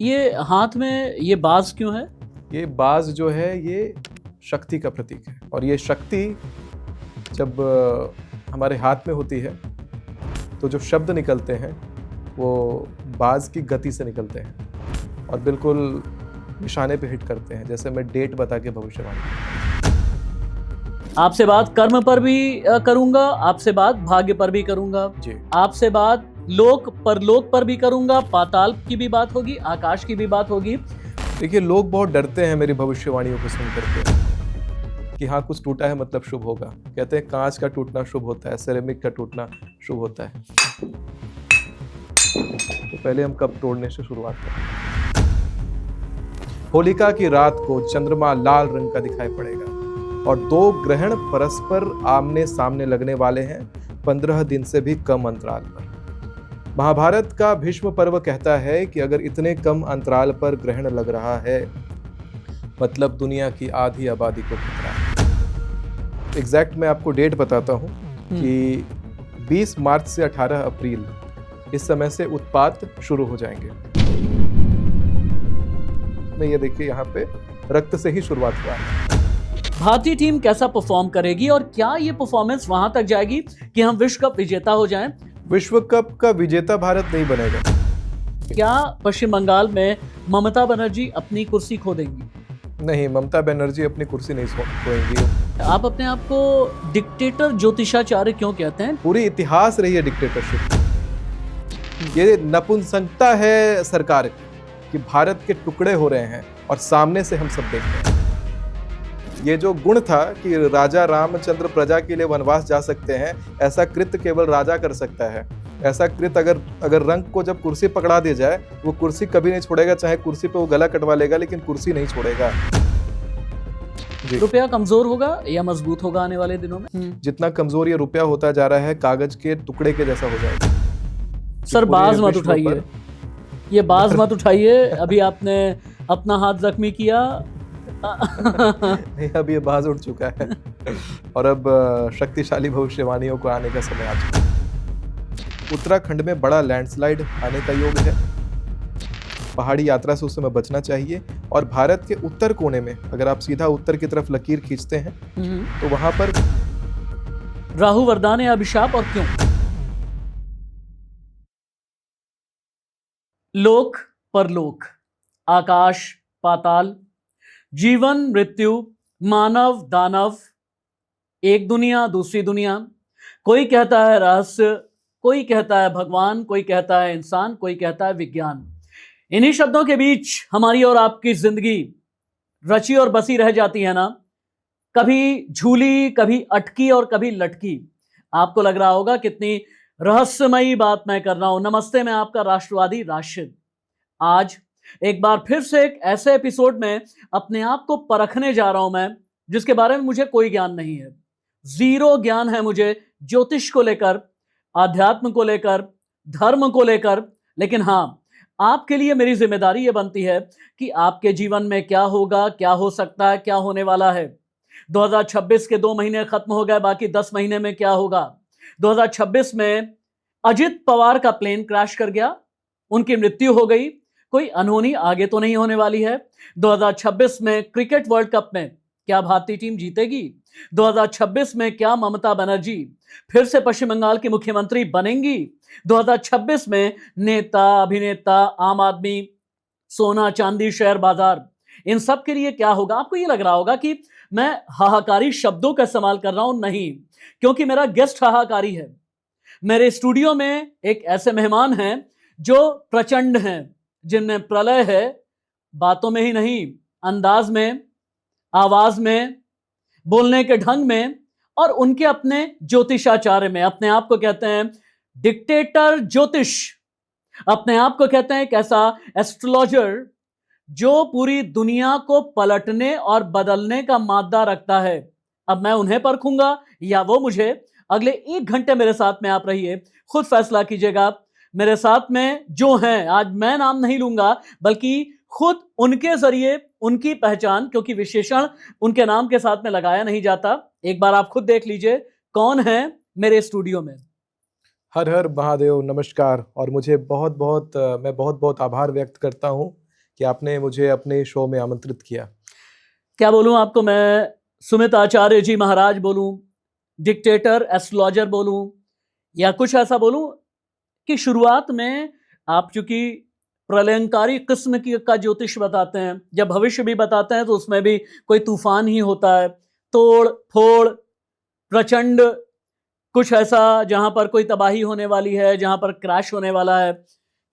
ये हाथ में ये बाज क्यों है? ये बाज जो है ये शक्ति का प्रतीक है, और ये शक्ति जब हमारे हाथ में होती है तो जो शब्द निकलते हैं वो बाज की गति से निकलते हैं और बिल्कुल निशाने पे हिट करते हैं, जैसे मैं डेट बता के भविष्यवाणी। आपसे बात कर्म पर भी करूंगा, आपसे बात भाग्य पर भी करूंगा जी। आपसे बात लोक परलोक पर भी करूंगा, पाताल की भी बात होगी, आकाश की भी बात होगी। देखिए, लोग बहुत डरते हैं मेरी भविष्यवाणियों को सुन करके कि हाँ कुछ टूटा है मतलब शुभ होगा। कहते हैं कांच का टूटना शुभ होता है, सेरेमिक का टूटना शुभ होता है। तो पहले हम कब तोड़ने से शुरुआत करें। होलिका की रात को चंद्रमा लाल रंग का दिखाई पड़ेगा और दो ग्रहण परस्पर आमने सामने लगने वाले हैं 15 दिन से भी कम अंतराल पर। महाभारत का भीष्म पर्व कहता है कि अगर इतने कम अंतराल पर ग्रहण लग रहा है मतलब दुनिया की आधी आबादी को खतरा है। एग्जैक्ट मैं आपको डेट बताता हूँ कि 20 मार्च से 18 अप्रैल इस समय से उत्पात शुरू हो जाएंगे। मैं ये देखिए यहाँ पे रक्त से ही शुरुआत हुआ है। भारतीय टीम कैसा परफॉर्म करेगी और क्या ये परफॉर्मेंस वहां तक जाएगी कि हम विश्व कप विजेता हो जाएं? विश्व कप का विजेता भारत नहीं बनेगा। क्या पश्चिम बंगाल में ममता बनर्जी अपनी कुर्सी खो देंगी? नहीं, ममता बनर्जी अपनी कुर्सी नहीं खोएंगी। आप अपने आप को डिक्टेटर ज्योतिषाचार्य क्यों कहते हैं? पूरी इतिहास रही है डिक्टेटरशिप। ये नपुंसकता है सरकार की कि भारत के टुकड़े हो रहे हैं और सामने से हम सब देख रहे हैं। ये जो गुण था कि राजा रामचंद्र प्रजा के लिए वनवास जा सकते हैं, ऐसा कृत्य केवल राजा कर सकता है। ऐसा कृत्य अगर रंग को जब कुर्सी पकड़ा दी जाए, वो कुर्सी कभी नहीं छोड़ेगा, चाहे कुर्सी पे वो गला कटवा लेगा लेकिन कुर्सी नहीं छोड़ेगा। रुपया कमजोर होगा या मजबूत होगा आने वाले दिनों में? जितना कमजोर ये रुपया होता जा रहा है, कागज के टुकड़े के जैसा हो जाएगा। सर बाज मत उठाइए, ये बाज मत उठाइए। अभी आपने अपना हाथ जख्मी किया। नहीं, अब ये बाज उठ चुका है और अब शक्तिशाली भविष्यवाणियों को आने का समय आ चुका है। उत्तराखंड में बड़ा लैंडस्लाइड आने का योग है। पहाड़ी यात्रा से उस समय बचना चाहिए। और भारत के उत्तर कोने में अगर आप सीधा उत्तर की तरफ लकीर खींचते हैं तो वहां पर राहु वरदान या अभिशाप, और क्यों? लोक परलोक, आकाश पाताल, जीवन मृत्यु, मानव दानव, एक दुनिया दूसरी दुनिया। कोई कहता है रहस्य, कोई कहता है भगवान, कोई कहता है इंसान, कोई कहता है विज्ञान। इन्हीं शब्दों के बीच हमारी और आपकी जिंदगी रची और बसी रह जाती है ना, कभी झूली, कभी अटकी और कभी लटकी। आपको लग रहा होगा कितनी रहस्यमयी बात मैं कर रहा हूं। नमस्ते, मैं आपका राष्ट्रवादी राशिद। आज एक बार फिर से एक ऐसे एपिसोड में अपने आप को परखने जा रहा हूं मैं, जिसके बारे में मुझे कोई ज्ञान नहीं है। जीरो ज्ञान है मुझे ज्योतिष को लेकर, आध्यात्म को लेकर, धर्म को लेकर। लेकिन हां, आपके लिए मेरी जिम्मेदारी यह बनती है कि आपके जीवन में क्या होगा, क्या हो सकता है, क्या होने वाला है। 2026 के 2 महीने खत्म हो गए, बाकी 10 महीने में क्या होगा। 2026 में अजित पवार का प्लेन क्रैश कर गया, उनकी मृत्यु हो गई। कोई अनहोनी आगे तो नहीं होने वाली है। 2026 में क्रिकेट वर्ल्ड कप में क्या भारतीय टीम जीतेगी? 2026 में क्या ममता बनर्जी फिर से पश्चिम बंगाल की मुख्यमंत्री बनेंगी? 2026 में नेता, अभिनेता, आम आदमी, सोना चांदी, शेयर बाजार, इन सब के लिए क्या होगा? आपको ये लग रहा होगा कि मैं हाहाकारी शब्दों का इस्तेमाल कर रहा हूं। नहीं, क्योंकि मेरा गेस्ट हाहाकारी है। मेरे स्टूडियो में एक ऐसे मेहमान हैं जो प्रचंड हैं, जिनमें प्रलय है, बातों में ही नहीं, अंदाज में, आवाज में, बोलने के ढंग में, और उनके अपने ज्योतिषाचार्य में। अपने आप को कहते हैं डिक्टेटर ज्योतिष, अपने आप को कहते हैं एक ऐसा एस्ट्रोलॉजर जो पूरी दुनिया को पलटने और बदलने का मादा रखता है। अब मैं उन्हें परखूंगा या वो मुझे? अगले 1 घंटे मेरे साथ में आप रहिए, खुद फैसला कीजिएगा। मेरे साथ में जो हैं, आज मैं नाम नहीं लूंगा, बल्कि खुद उनके जरिए उनकी पहचान, क्योंकि विशेषण उनके नाम के साथ में लगाया नहीं जाता। एक बार आप खुद देख लीजिए कौन है मेरे स्टूडियो में। हर हर महादेव, नमस्कार। और मुझे मैं बहुत बहुत आभार व्यक्त करता हूँ कि आपने मुझे अपने शो में आमंत्रित किया। क्या बोलूं आपको, मैं सुमित आचार्य जी महाराज बोलूं, डिक्टेटर एस्ट्रोलॉजर बोलूं, या कुछ ऐसा बोलूं कि शुरुआत में आप चूंकि प्रलयंकारी किस्म की का ज्योतिष बताते हैं, जब भविष्य भी बताते हैं तो उसमें भी कोई तूफान ही होता है, तोड़ फोड़, प्रचंड, कुछ ऐसा जहां पर कोई तबाही होने वाली है, जहां पर क्रैश होने वाला है।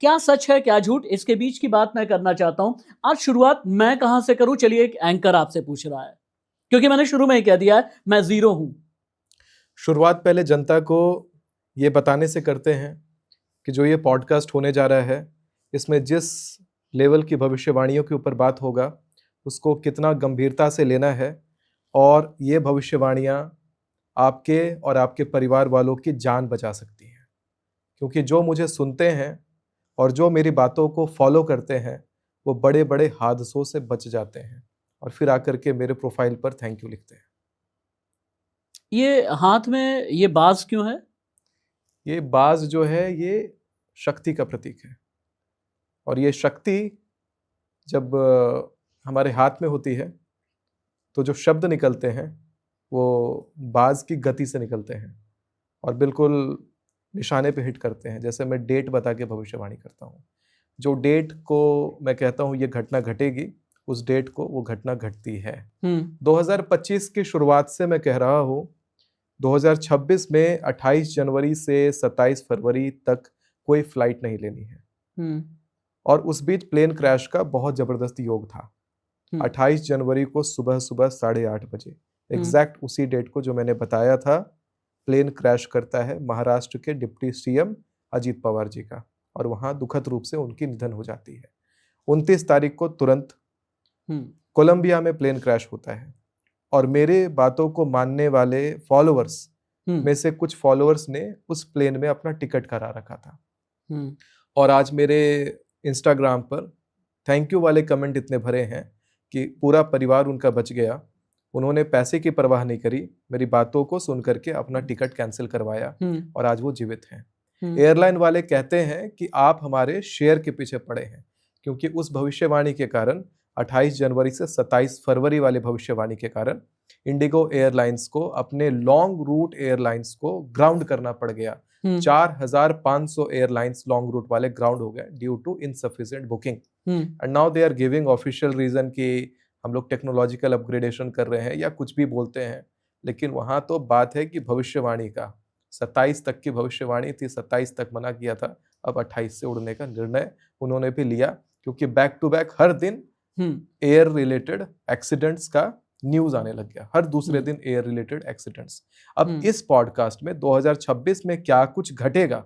क्या सच है क्या झूठ, इसके बीच की बात मैं करना चाहता हूं। आज शुरुआत मैं कहां से करूं, चलिए एक एंकर आपसे पूछ रहा है, क्योंकि मैंने शुरू में ही कह दिया है मैं जीरो हूं। शुरुआत पहले जनता को ये बताने से करते हैं कि जो ये पॉडकास्ट होने जा रहा है, इसमें जिस लेवल की भविष्यवाणियों के ऊपर बात होगा उसको कितना गंभीरता से लेना है, और ये भविष्यवाणियाँ आपके और आपके परिवार वालों की जान बचा सकती हैं। क्योंकि जो मुझे सुनते हैं और जो मेरी बातों को फॉलो करते हैं वो बड़े बड़े हादसों से बच जाते हैं और फिर आकर के मेरे प्रोफाइल पर थैंक यू लिखते हैं। ये हाथ में ये बाज क्यों है? ये बाज जो है ये शक्ति का प्रतीक है, और ये शक्ति जब हमारे हाथ में होती है तो जो शब्द निकलते हैं वो बाज की गति से निकलते हैं और बिल्कुल निशाने पे हिट करते हैं। जैसे मैं डेट बता के भविष्यवाणी करता हूँ, जो डेट को मैं कहता हूँ ये घटना घटेगी, उस डेट को वो घटना घटती है। 2025 की शुरुआत से मैं कह रहा हूँ 2026 में 28 जनवरी से 27 फरवरी तक कोई फ्लाइट नहीं लेनी है। और उस बीच प्लेन क्रैश का बहुत जबरदस्त योग था। 28 जनवरी को सुबह सुबह 8:30 बजे एग्जैक्ट उसी डेट को जो मैंने बताया था, प्लेन क्रैश करता है महाराष्ट्र के डिप्टी सीएम अजीत पवार जी का, और वहां दुखद रूप से उनकी निधन हो जाती है। 29 तारीख को तुरंत कोलंबिया में प्लेन क्रैश होता है, और मेरे बातों को मानने वाले फॉलोअर्स में से कुछ फॉलोअर्स ने उस प्लेन में अपना टिकट करा रखा था। और आज मेरे इंस्टाग्राम पर थैंक यू वाले कमेंट इतने भरे हैं कि पूरा परिवार उनका बच गया। उन्होंने पैसे की परवाह नहीं करी, मेरी बातों को सुन करके अपना टिकट कैंसिल करवाया और आज वो जीवित हैं। एयरलाइन वाले कहते हैं कि आप हमारे शेयर के पीछे पड़े हैं, क्योंकि उस भविष्यवाणी के कारण 28 जनवरी से 27 फरवरी वाले भविष्यवाणी के कारण इंडिगो एयरलाइंस को अपने लॉन्ग रूट एयरलाइंस को ग्राउंड करना पड़ गया। 4500 एयरलाइंस लॉन्ग रूट वाले ग्राउंड हो गए due to insufficient booking. And now they are giving official reason कि हम लोग टेक्नोलॉजिकल अपग्रेडेशन कर रहे हैं या कुछ भी बोलते हैं, लेकिन वहां तो बात है कि भविष्यवाणी का 27 तक की भविष्यवाणी थी, 27 तक मना किया था, अब 28 से उड़ने का निर्णय उन्होंने भी लिया, क्योंकि बैक टू बैक हर दिन एयर रिलेटेड एक्सीडेंट्स का न्यूज आने लग गया, हर दूसरे दिन एयर रिलेटेड एक्सीडेंट्स। अब इस पॉडकास्ट में 2026 में क्या कुछ घटेगा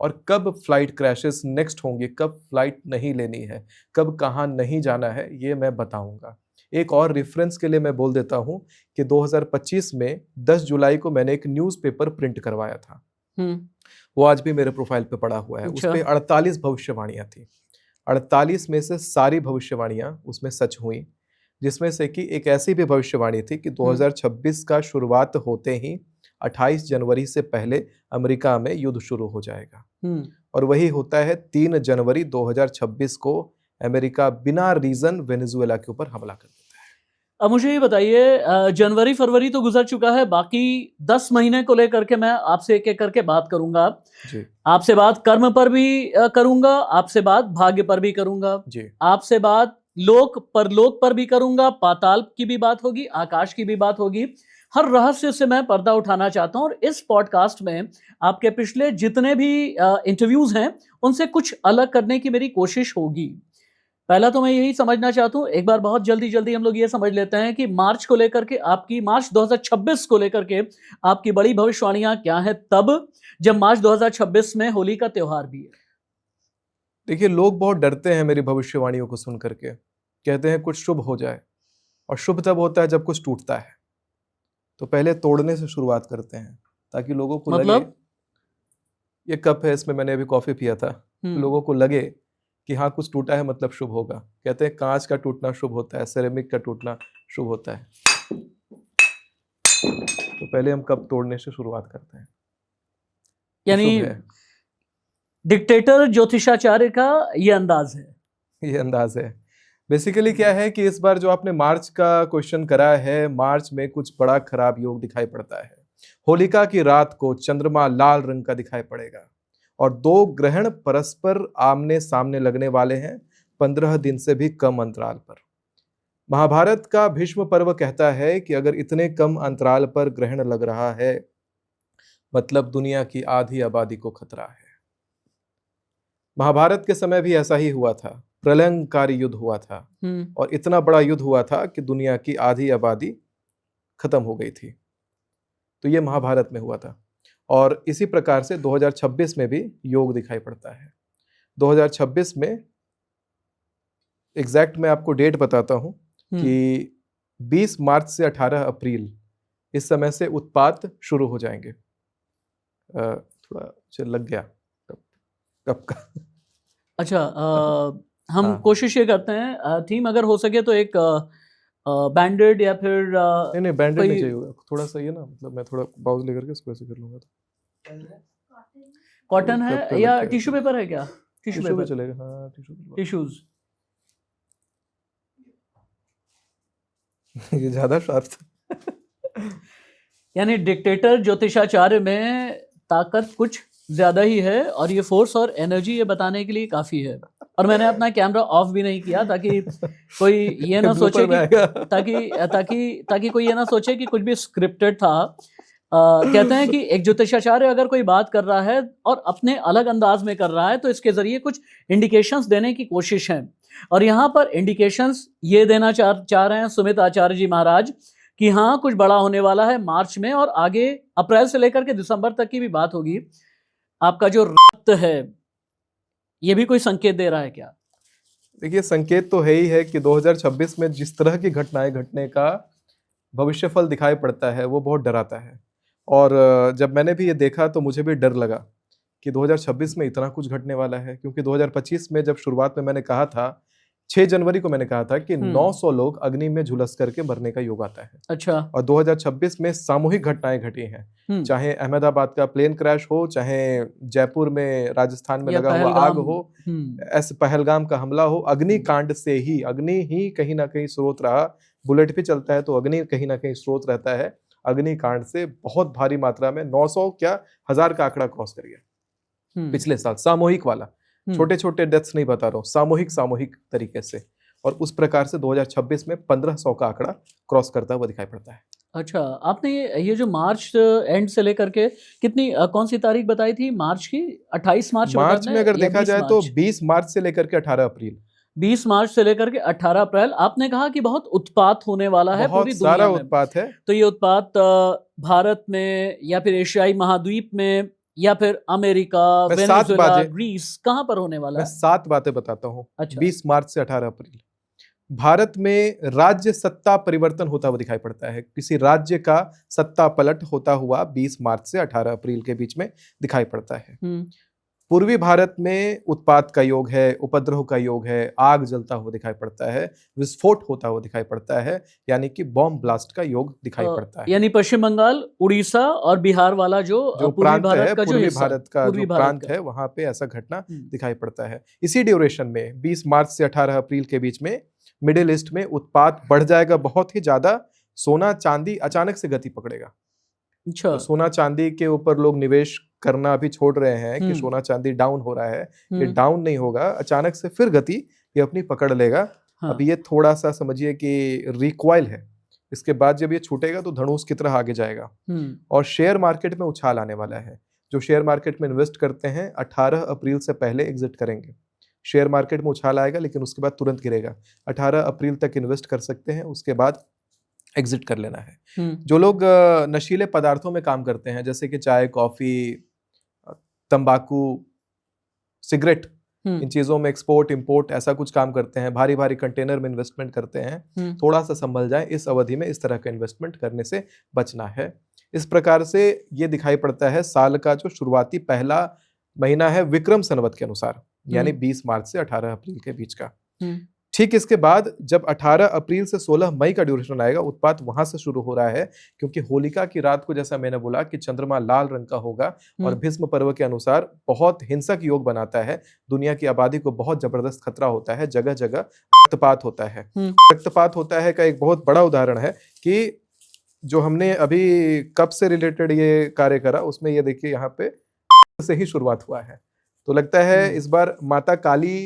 और कब फ्लाइट क्रैशेस नेक्स्ट होंगे, कब फ्लाइट नहीं लेनी है, कब कहाँ नहीं जाना है, ये मैं बताऊंगा। एक और रेफरेंस के लिए मैं बोल देता हूं कि 2025 में 10 जुलाई को मैंने एक न्यूज़पेपर प्रिंट करवाया था, वो आज भी मेरे प्रोफाइल पे पड़ा हुआ है। उसपे 48 भविष्यवाणियां थी, 48 में से सारी भविष्यवाणियां उसमें सच हुई, जिसमें से कि एक ऐसी भी भविष्यवाणी थी कि 2026 का शुरुआत होते ही 28 जनवरी से पहले अमेरिका में युद्ध शुरू हो जाएगा। और वही होता है, 3 जनवरी 2026 को अमेरिका बिना रीजन वेनेजुएला के ऊपर हमला कर देता है। अब मुझे ये बताइए, जनवरी फरवरी तो गुजर चुका है, बाकी 10 महीने को लेकर के मैं आपसे एक एक करके बात करूंगा जी। आपसे बात कर्म पर भी करूंगा, आपसे बात भाग्य पर भी करूंगा जी। आपसे बात लोक परलोक पर भी करूंगा, पाताल की भी बात होगी, आकाश की भी बात होगी। हर रहस्य से मैं पर्दा उठाना चाहता हूं, और इस पॉडकास्ट में आपके पिछले जितने भी इंटरव्यूज हैं उनसे कुछ अलग करने की मेरी कोशिश होगी। पहला तो मैं यही समझना चाहता हूं, एक बार बहुत जल्दी हम लोग ये समझ लेते हैं कि मार्च को लेकर के आपकी, मार्च 2026 को लेकर के आपकी बड़ी भविष्यवाणियां क्या है, तब जब मार्च 2026 में होली का त्योहार भी है। देखिए, लोग बहुत डरते हैं मेरी भविष्यवाणियों को सुन करके, कहते हैं कुछ शुभ हो जाए, और शुभ तब होता है जब कुछ टूटता है। तो पहले तोड़ने से शुरुआत करते हैं ताकि लोगों को लगे, ये कप है, इसमें मैंने अभी कॉफी पिया था, लोगों को लगे कि हाँ कुछ टूटा है मतलब शुभ होगा। कहते हैं कांच का टूटना शुभ होता है, सेरेमिक का टूटना शुभ होता है। तो पहले हम कप तोड़ने से शुरुआत करते हैं, यानी डिक्टेटर ज्योतिषाचार्य का ये अंदाज है। ये अंदाज है। बेसिकली क्या है कि इस बार जो आपने मार्च का क्वेश्चन करा है, मार्च में कुछ बड़ा खराब योग दिखाई पड़ता है। होलिका की रात को चंद्रमा लाल रंग का दिखाई पड़ेगा और दो ग्रहण परस्पर आमने सामने लगने वाले हैं 15 दिन से भी कम अंतराल पर। महाभारत का भीष्म पर्व कहता है कि अगर इतने कम अंतराल पर ग्रहण लग रहा है मतलब दुनिया की आधी आबादी को खतरा है। महाभारत के समय भी ऐसा ही हुआ था, प्रलयंकारी युद्ध हुआ था और इतना बड़ा युद्ध हुआ था कि दुनिया की आधी आबादी खत्म हो गई थी। तो ये महाभारत में हुआ था और इसी प्रकार से 2026 में भी योग दिखाई पड़ता है। 2026 में एग्जैक्ट मैं आपको डेट बताता हूं कि 20 मार्च से 18 अप्रैल इस समय से उत्पात शुरू हो जाएंगे। थोड़ा लग गया कब का। अच्छा, हम हाँ। कोशिश ये करते हैं थीम अगर हो सके तो एक बैंडेड या फिर नहीं बैंडेड कोई- नहीं चाहिए होगा, थोड़ा सा ये ना, मतलब मैं थोड़ा पाउज लेकर के इसको ऐसे कर लूंगा तो कॉटन कब है का या लग गया? टिश्यू पेपर है क्या? टिश्यू टिश्यू पे पेपर, चलेगा। हाँ टिश्यू पे टिश्यूज। ये ज्यादा शार्प था। यानी डिक्टेटर ज्योतिषाचार्य में ताकत कुछ ज्यादा ही है और ये फोर्स और एनर्जी ये बताने के लिए काफी है। और मैंने अपना कैमरा ऑफ भी नहीं किया ताकि कोई ये ना सोचे Blooper में कि आएगा। ताकि कोई ये ना सोचे कि कुछ भी स्क्रिप्टेड था। कहते हैं कि एक ज्योतिषाचार्य अगर कोई बात कर रहा है और अपने अलग अंदाज में कर रहा है तो इसके जरिए कुछ इंडिकेशंस देने की कोशिश है। और यहाँ पर इंडिकेशंस ये देना चाह रहे हैं सुमित आचार्य जी महाराज कि हाँ कुछ बड़ा होने वाला है मार्च में और आगे अप्रैल से लेकर के दिसंबर तक की भी बात होगी। आपका जो रक्त है ये भी कोई संकेत दे रहा है क्या? देखिए संकेत तो है ही है कि 2026 में जिस तरह की घटनाएं घटने का भविष्यफल दिखाई पड़ता है वो बहुत डराता है। और जब मैंने भी ये देखा तो मुझे भी डर लगा कि 2026 में इतना कुछ घटने वाला है, क्योंकि 2025 में जब शुरुआत में मैंने कहा था, 6 जनवरी को मैंने कहा था कि 900 लोग अग्नि में झुलस करके मरने का योग आता है। अच्छा। और 2026 में सामूहिक घटनाएं घटी हैं, चाहे अहमदाबाद का प्लेन क्रैश हो, चाहे जयपुर में राजस्थान में लगा हुआ आग हो, ऐसे पहलगाम का हमला हो, अग्निकांड से ही, अग्नि ही कहीं ना कहीं स्रोत रहा। बुलेट भी चलता है तो अग्नि कहीं ना कहीं स्रोत रहता है। अग्निकांड से बहुत भारी मात्रा में 900 क्या 1000 का आंकड़ा क्रॉस कर गया पिछले साल, सामूहिक वाला। छोटे छोटे डेथ्स नहीं बता रहा हूँ, सामूहिक तरीके से। और उस प्रकार से 2026 में 1500 का आंकड़ा क्रॉस करता हुआ दिखाई पड़ता है। अच्छा, आपने ये जो मार्च एंड से लेकर के कितनी कौन सी तारीख बताई थी मार्च की? 28 मार्च में अगर देखा जाए तो 20 मार्च से लेकर के 18 अप्रैल 20 मार्च से लेकर के 18 अप्रैल। आपने कहा कि बहुत उत्पात होने वाला है पूरी दुनिया में। बहुत उत्पात है। तो ये उत्पात भारत में या फिर एशियाई महाद्वीप में या फिर अमेरिका, वेनेजुएला, ग्रीस, कहां पर होने वाला है? मैं 7 बातें बताता हूँ। अच्छा। 20 मार्च से 18 अप्रैल भारत में राज्य सत्ता परिवर्तन होता हुआ दिखाई पड़ता है। किसी राज्य का सत्ता पलट होता हुआ 20 मार्च से 18 अप्रैल के बीच में दिखाई पड़ता है। पूर्वी भारत में उत्पात का योग है, उपद्रव का योग है, आग जलता हुआ दिखाई पड़ता है, विस्फोट होता हुआ दिखाई पड़ता है, यानी कि बॉम्ब ब्लास्ट का योग दिखाई पड़ता है। यानी पश्चिम बंगाल, उड़ीसा और बिहार वाला जो प्रांत है, पूर्वी भारत का जो प्रांत है, वहां पे ऐसा घटना दिखाई पड़ता है। इसी ड्यूरेशन में 20 मार्च से 18 अप्रैल के बीच में मिडिल ईस्ट में उत्पात बढ़ जाएगा बहुत ही ज्यादा। सोना चांदी अचानक से गति पकड़ेगा। अच्छा। तो सोना चांदी के ऊपर लोग निवेश करना अभी छोड़ रहे हैं कि सोना चांदी डाउन हो रहा है। ये डाउन नहीं होगा, अचानक से फिर गति ये अपनी पकड़ लेगा। हाँ। अभी ये थोड़ा सा समझिए कि रिकॉइल है, इसके बाद जब ये छूटेगा तो धनुष की तरह आगे जाएगा। और शेयर मार्केट में उछाल आने वाला है। जो शेयर मार्केट में इन्वेस्ट करते हैं 18 अप्रैल से पहले एग्जिट करेंगे। शेयर मार्केट में उछाल आएगा लेकिन उसके बाद तुरंत गिरेगा। 18 अप्रैल तक इन्वेस्ट कर सकते हैं, उसके बाद एग्जिट कर लेना है। जो लोग नशीले पदार्थों में काम करते हैं, जैसे कि चाय, कॉफी, तंबाकू, सिगरेट, इन चीजों में एक्सपोर्ट इंपोर्ट ऐसा कुछ काम करते हैं, भारी भारी कंटेनर में इन्वेस्टमेंट करते हैं, थोड़ा सा संभल जाए। इस अवधि में इस तरह का इन्वेस्टमेंट करने से बचना है। इस प्रकार से ये दिखाई पड़ता है। साल का जो शुरुआती पहला महीना है विक्रम संवत के अनुसार, यानी 20 मार्च से 18 अप्रैल के बीच का। ठीक इसके बाद जब 18 अप्रैल से 16 मई का ड्यूरेशन आएगा, उत्पात वहां से शुरू हो रहा है, क्योंकि होलिका की रात को जैसा मैंने बोला कि चंद्रमा लाल रंग का होगा और भीष्म पर्व के अनुसार बहुत हिंसक योग बनाता है। दुनिया की आबादी को बहुत जबरदस्त खतरा होता है, जगह जगह रक्तपात होता है। रक्तपात होता है का एक बहुत बड़ा उदाहरण है कि जो हमने अभी कब से रिलेटेड ये कार्य करा, उसमें ये देखिए यहाँ पे से ही शुरुआत हुआ है। तो लगता है इस बार माता काली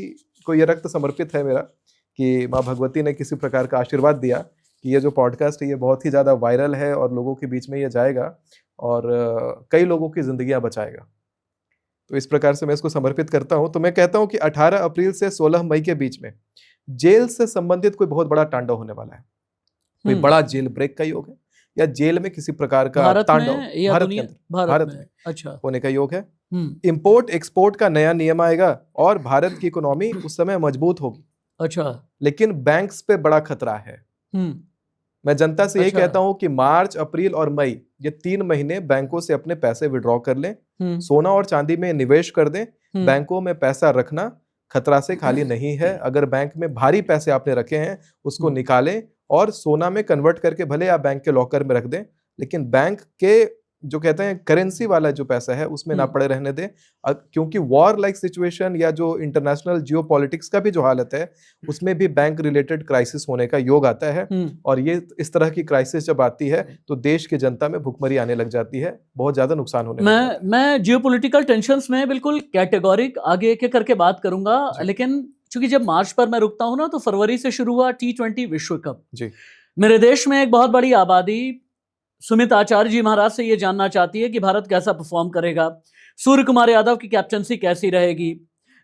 को ये रक्त समर्पित है मेरा, कि माँ भगवती ने किसी प्रकार का आशीर्वाद दिया कि ये जो पॉडकास्ट है ये बहुत ही ज़्यादा वायरल है और लोगों के बीच में ये जाएगा और कई लोगों की जिंदगियां बचाएगा। तो इस प्रकार से मैं इसको समर्पित करता हूं। तो मैं कहता हूं कि 18 अप्रैल से 16 मई के बीच में जेल से संबंधित कोई बहुत बड़ा तांडव होने वाला है। कोई बड़ा जेल ब्रेक का योग है या जेल में किसी प्रकार का तांडव भारत के अंदर, भारत में अच्छा होने का योग है। इंपोर्ट एक्सपोर्ट का नया नियम आएगा और भारत की इकोनॉमी उस समय मजबूत होगी। अच्छा, लेकिन बैंक्स पे बड़ा खतरा है। मैं जनता से यही कहता हूं कि मार्च, अप्रैल और मई ये 3 महीने बैंकों से अपने पैसे विड्रॉ कर लें, सोना और चांदी में निवेश कर दें। बैंकों में पैसा रखना खतरा से खाली नहीं है। अगर बैंक में भारी पैसे आपने रखे हैं उसको निकालें और सोना में कन्वर्ट करके भले आप बैंक के लॉकर में रख दें, लेकिन बैंक के जो कहते हैं करेंसी वाला जो पैसा है उसमें ना पड़े रहने दें, क्योंकि वॉर लाइक सिचुएशन या जो इंटरनेशनल जियोपॉलिटिक्स का भी जो हालत है उसमें भी बैंक रिलेटेड क्राइसिस होने का योग आता है। और ये इस तरह की क्राइसिस जब आती है तो देश की जनता में भुखमरी आने लग जाती है, बहुत ज्यादा नुकसान होने लग जाता है। मैं जियोपॉलिटिकल टेंशंस में बिल्कुल कैटेगोरिक आगे एक करके बात करूंगा, लेकिन चूंकि जब मार्च पर मैं रुकता हूं ना, तो फरवरी से शुरू हुआ T20 विश्व कप। जी, मेरे देश में एक बहुत बड़ी आबादी सुमित आचार्य जी महाराज से ये जानना चाहती है कि भारत कैसा परफॉर्म करेगा, सूर्य कुमार यादव की कैप्टनसी कैसी रहेगी,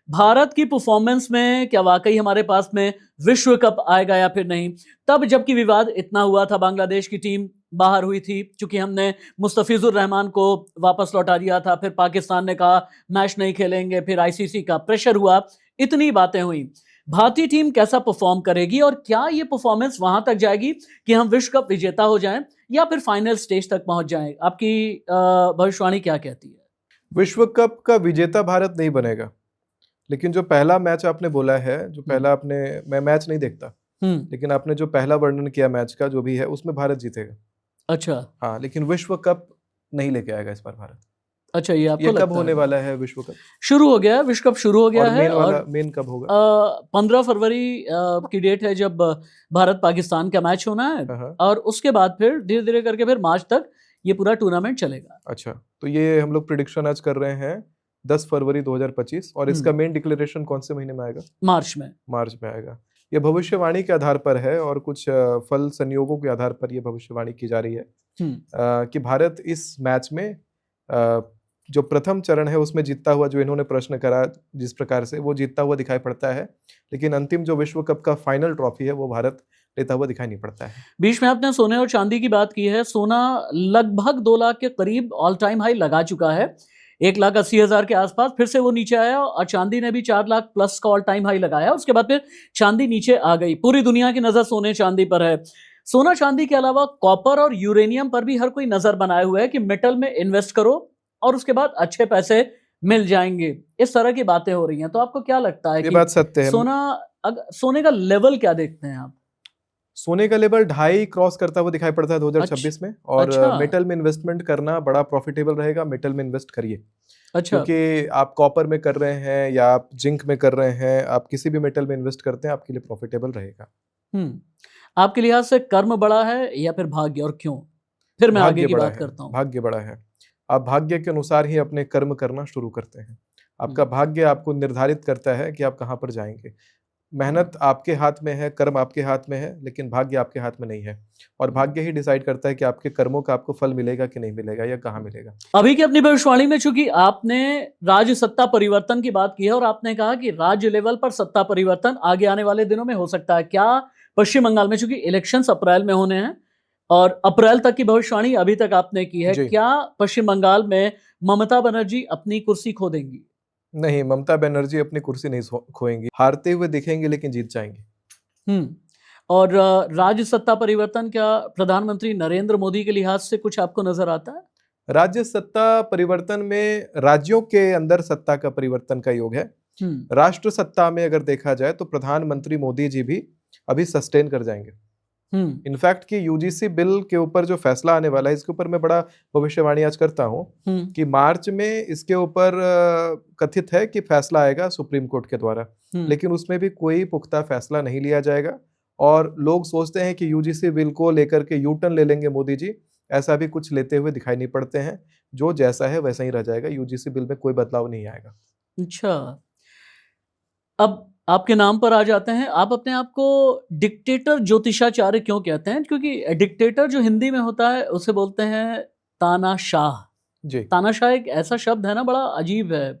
भारत की परफॉर्मेंस में क्या वाकई हमारे पास में विश्व कप आएगा या फिर नहीं। तब जबकि विवाद इतना हुआ था, बांग्लादेश की टीम बाहर हुई थी क्योंकि हमने मुस्तफिजुर रहमान को वापस लौटा दिया था, फिर पाकिस्तान ने कहा मैच नहीं खेलेंगे, फिर आईसीसी का प्रेशर हुआ, इतनी बातें हुई। भारतीय टीम कैसा परफॉर्म करेगी और क्या ये परफॉर्मेंस वहां तक जाएगी कि हम विश्व कप विजेता हो जाएं या फिर फाइनल स्टेज तक पहुंच जाएं? आपकी भविष्यवाणी क्या कहती है? विश्व कप का विजेता भारत नहीं बनेगा, लेकिन जो पहला मैच आपने बोला है, जो पहला आपने, मैं मैच नहीं देखता, लेकिन आपने जो पहला वर्णन किया मैच का जो भी है उसमें भारत जीतेगा। अच्छा, हाँ, लेकिन विश्व कप नहीं लेके आएगा इस बार भारत। अच्छा, ये आपको कब होने वाला है विश्व कप? शुरू हो गया है, विश्व कप शुरू हो गया है। और मेन कब होगा? 15 फरवरी की डेट है जब भारत पाकिस्तान का मैच होना है, और उसके बाद फिर धीरे धीरे करके फिर मार्च तक ये पूरा टूर्नामेंट चलेगा। अच्छा, तो ये हम लोग प्रिडिक्शन आज कर रहे हैं 10 फरवरी 2025 और इसका मेन डिक्लेरेशन कौन से महीने में आएगा? मार्च में। मार्च में आएगा। ये भविष्यवाणी के आधार पर है और कुछ फल संयोगों के आधार पर ये भविष्यवाणी की जा रही है कि भारत इस मैच में जो प्रथम चरण है उसमें जीतता हुआ, जो इन्होंने प्रश्न करा जिस प्रकार से, वो जीतता हुआ दिखाई पड़ता है, लेकिन अंतिम जो विश्व कप का फाइनल ट्रॉफी है वो भारत लेता हुआ दिखाई नहीं पड़ता है। बीच में आपने सोने और चांदी की बात की है। सोना लगभग 2 लाख के करीब ऑल टाइम हाई लगा चुका है, 1,80,000 के आसपास, फिर से वो नीचे आया, और चांदी ने भी 4 लाख प्लस का ऑल टाइम हाई लगाया, उसके बाद फिर चांदी नीचे आ गई। पूरी दुनिया की नजर सोने चांदी पर है। सोना चांदी के अलावा कॉपर और यूरेनियम पर भी हर कोई नजर बनाए हुए है कि मेटल में इन्वेस्ट करो और उसके बाद अच्छे पैसे मिल जाएंगे, इस तरह की बातें हो रही हैं। तो आपको क्या लगता है ये कि बात सत्य है? सोने का लेवल क्या देखते हैं आप? सोने का लेवल 2.5 क्रॉस करता हुआ दिखाई पड़ता है 2026 में, और मेटल में इन्वेस्टमेंट करना बड़ा प्रॉफिटेबल रहेगा। मेटल में इन्वेस्ट करिए। अच्छा, क्योंकि आप कॉपर में कर रहे हैं या आप जिंक में कर रहे हैं, आप किसी भी मेटल में इन्वेस्ट करते हैं, आपके लिए प्रॉफिटेबल रहेगा। आपके लिहाज से कर्म बड़ा है या फिर भाग्य, और क्यों? फिर मैं आगे की बात करता हूँ। भाग्य बड़ा है। आप भाग्य के अनुसार ही अपने कर्म करना शुरू करते हैं। आपका भाग्य आपको निर्धारित करता है कि आप कहाँ पर जाएंगे। मेहनत आपके हाथ में है, कर्म आपके हाथ में है, लेकिन भाग्य आपके हाथ में नहीं है। और भाग्य ही डिसाइड करता है कि आपके कर्मों का आपको फल मिलेगा कि नहीं मिलेगा या कहाँ मिलेगा। अभी की अपनी भविष्यवाणी में चूंकि आपने राज्य सत्ता परिवर्तन की बात की है और आपने कहा कि राज्य लेवल पर सत्ता परिवर्तन आगे आने वाले दिनों में हो सकता है, क्या पश्चिम बंगाल में, चूंकि इलेक्शंस अप्रैल में होने हैं और अप्रैल तक की भविष्यवाणी अभी तक आपने की है, क्या पश्चिम बंगाल में ममता बनर्जी अपनी कुर्सी खो देंगी? नहीं, ममता बनर्जी अपनी कुर्सी नहीं खोएंगी। हारते हुए दिखेंगे लेकिन जीत जाएंगे। और राज्य सत्ता परिवर्तन क्या प्रधानमंत्री नरेंद्र मोदी के लिहाज से कुछ आपको नजर आता है? राज्य सत्ता परिवर्तन में राज्यों के अंदर सत्ता का परिवर्तन का योग है। राष्ट्र सत्ता में अगर देखा जाए तो प्रधानमंत्री मोदी जी भी अभी सस्टेन कर जाएंगे। इनफैक्ट कि यूजीसी बिल के ऊपर जो फैसला आने वाला है, इसके ऊपर मैं बड़ा भविष्यवाणी आज करता हूं कि मार्च में इसके ऊपर कथित है कि फैसला आएगा सुप्रीम कोर्ट के द्वारा, लेकिन उसमें भी कोई पुख्ता फैसला नहीं लिया जाएगा। और लोग सोचते हैं कि यूजीसी बिल को लेकर के यू टर्न ले लेंगे मोदी जी, ऐसा भी कुछ लेते हुए दिखाई नहीं पड़ते हैं। जो जैसा है वैसा ही रह जाएगा, यूजीसी बिल में कोई बदलाव नहीं आएगा। अच्छा, अब आपके नाम पर आ जाते हैं। आप अपने आप को डिक्टेटर ज्योतिषाचार्य क्यों कहते हैं? क्योंकि डिक्टेटर जो हिंदी में होता है उसे बोलते हैं तानाशाह जी। तानाशाह एक ऐसा शब्द है ना, बड़ा अजीब है।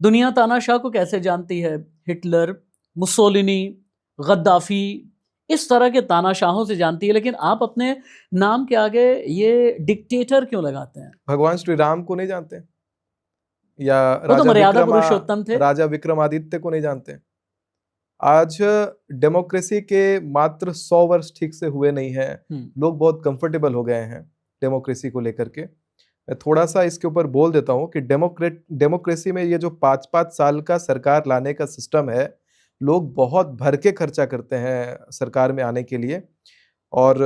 दुनिया तानाशाह को कैसे जानती है? हिटलर, मुसोलिनी, गद्दाफी, इस तरह के तानाशाहों से जानती है, लेकिन आप अपने नाम के आगे ये डिक्टेटर क्यों लगाते हैं? भगवान श्री राम को नहीं जानते? या वो तो मर्यादा पुरुषोत्तम थे। राजा विक्रमादित्य को नहीं जानते? आज डेमोक्रेसी के मात्र 100 वर्ष ठीक से हुए नहीं है, लोग बहुत कंफर्टेबल हो गए हैं डेमोक्रेसी को लेकर के। मैं थोड़ा सा इसके ऊपर बोल देता हूं कि डेमोक्रेसी में ये जो 5-5 साल का सरकार लाने का सिस्टम है, लोग बहुत भर के खर्चा करते हैं सरकार में आने के लिए, और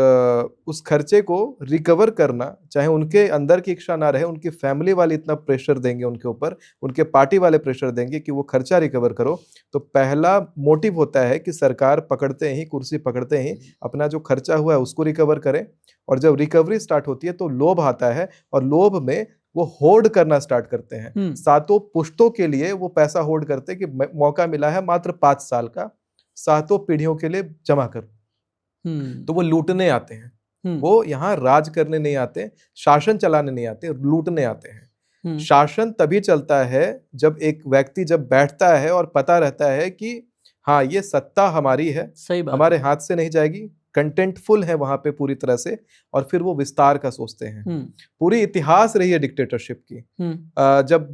उस खर्चे को रिकवर करना, चाहे उनके अंदर की इच्छा ना रहे, उनकी फैमिली वाले इतना प्रेशर देंगे उनके ऊपर, उनके पार्टी वाले प्रेशर देंगे कि वो खर्चा रिकवर करो, तो पहला मोटिव होता है कि सरकार पकड़ते ही, कुर्सी पकड़ते ही अपना जो खर्चा हुआ है उसको रिकवर करें। और जब रिकवरी स्टार्ट होती है तो लोभ आता है, और लोभ में वो होर्ड करना स्टार्ट करते हैं। 7 पुश्तों के लिए वो पैसा होर्ड करते हैं कि मौका मिला है मात्र 5 साल का, 7 पीढ़ियों के लिए जमा करो। तो वो लूटने आते हैं, वो यहाँ राज करने नहीं आते, शासन चलाने नहीं आते, लूटने आते हैं। शासन तभी चलता है जब एक व्यक्ति जब बैठता है और पता रहता है कि हाँ, ये सत्ता हमारी है, हमारे हाथ से नहीं जाएगी, कंटेंटफुल है वहां पे पूरी तरह से, और फिर वो विस्तार का सोचते हैं। पूरी इतिहास रही है डिक्टेटरशिप की। जब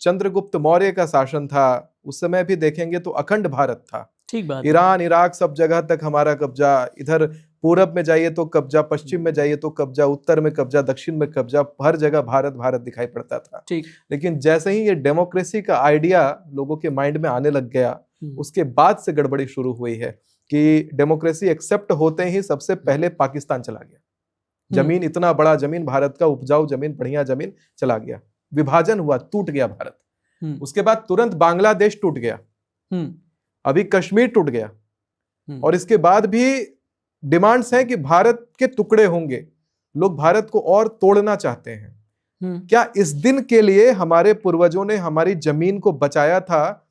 चंद्रगुप्त मौर्य का शासन था, उस समय भी देखेंगे तो अखंड भारत था। ठीक बात। ईरान, इराक, सब जगह तक हमारा कब्जा, इधर पूरब में जाइए तो कब्जा, पश्चिम में जाइए तो कब्जा, उत्तर में कब्जा, दक्षिण में कब्जा, हर जगह भारत भारत दिखाई पड़ता था। ठीक। लेकिन जैसे ही ये डेमोक्रेसी का आइडिया लोगों के माइंड में आने लग गया, उसके बाद से गड़बड़ी शुरू हुई है कि डेमोक्रेसी एक्सेप्ट होते ही सबसे पहले पाकिस्तान चला गया। जमीन, इतना बड़ा जमीन, भारत का उपजाऊ जमीन, बढ़िया जमीन चला गया। विभाजन हुआ, टूट गया भारत। उसके बाद तुरंत बांग्लादेश टूट गया, अभी कश्मीर टूट गया, और इसके बाद भी डिमांड्स हैं कि भारत के टुकड़े होंगे। लोग भारत को और तोड़ना चाहते हैं। क्या इस दिन के लिए हमारे पूर्वजों ने हमारी जमीन को बचाया था?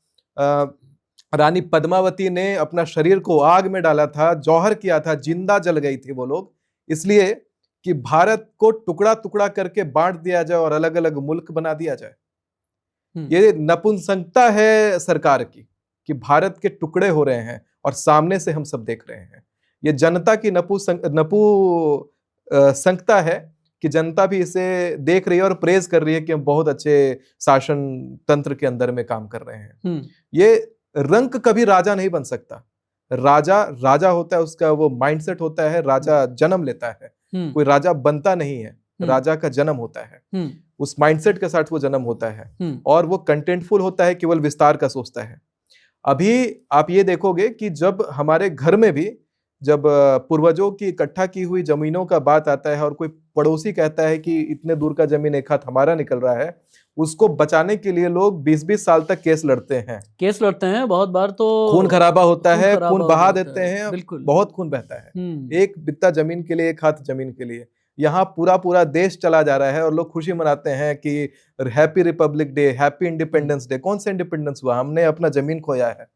रानी पद्मावती ने अपना शरीर को आग में डाला था, जौहर किया था, जिंदा जल गई थी वो लोग, इसलिए कि भारत को टुकड़ा टुकड़ा करके बांट दिया जाए और अलग अलग मुल्क बना दिया जाए। ये नपुंसकता है सरकार की कि भारत के टुकड़े हो रहे हैं और सामने से हम सब देख रहे हैं। ये जनता की नपुंसकता है कि जनता भी इसे देख रही है और प्रेज कर रही है कि हम बहुत अच्छे शासन तंत्र के अंदर में काम कर रहे हैं। ये रंक कभी राजा नहीं बन सकता। राजा राजा होता है, उसका वो माइंडसेट होता है, राजा जन्म लेता है, कोई राजा बनता नहीं है, राजा का जन्म होता है, उस माइंडसेट के साथ वो जन्म होता है, और वो कंटेंटफुल होता है, केवल विस्तार का सोचता है। अभी आप ये देखोगे कि जब हमारे घर में भी जब पूर्वजों की इकट्ठा की हुई जमीनों का बात आता है और कोई पड़ोसी कहता है कि इतने दूर का जमीन एक हाथ हमारा निकल रहा है, उसको बचाने के लिए लोग 20-20 साल तक केस लड़ते हैं। बहुत बार तो खून खराबा होता है, खून बहा देते हैं, बिल्कुल बहुत खून बहता है एक बित्ता जमीन के लिए, एक हाथ जमीन के लिए। यहाँ पूरा पूरा देश चला जा रहा है और लोग खुशी मनाते हैं कि happy Republic day, happy independence day. कौन सा इंडिपेंडेंस हुआ? हमने अपना जमीन खोया है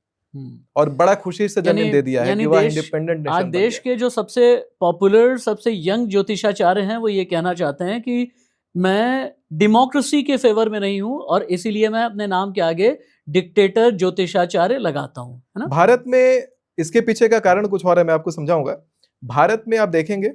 और बड़ा खुशी से जमीन दे दिया है कि वह इंडिपेंडेंट नेशन। आज देश के जो सबसे पॉपुलर, सबसे यंग ज्योतिषाचार्य हैं, वो ये कहना चाहते हैं कि मैं डेमोक्रेसी के फेवर में नहीं हूं और इसीलिए मैं अपने नाम के आगे डिक्टेटर ज्योतिषाचार्य लगाता हूं, है ना? भारत में इसके पीछे का कारण कुछ और है, मैं आपको समझाऊंगा। भारत में आप देखेंगे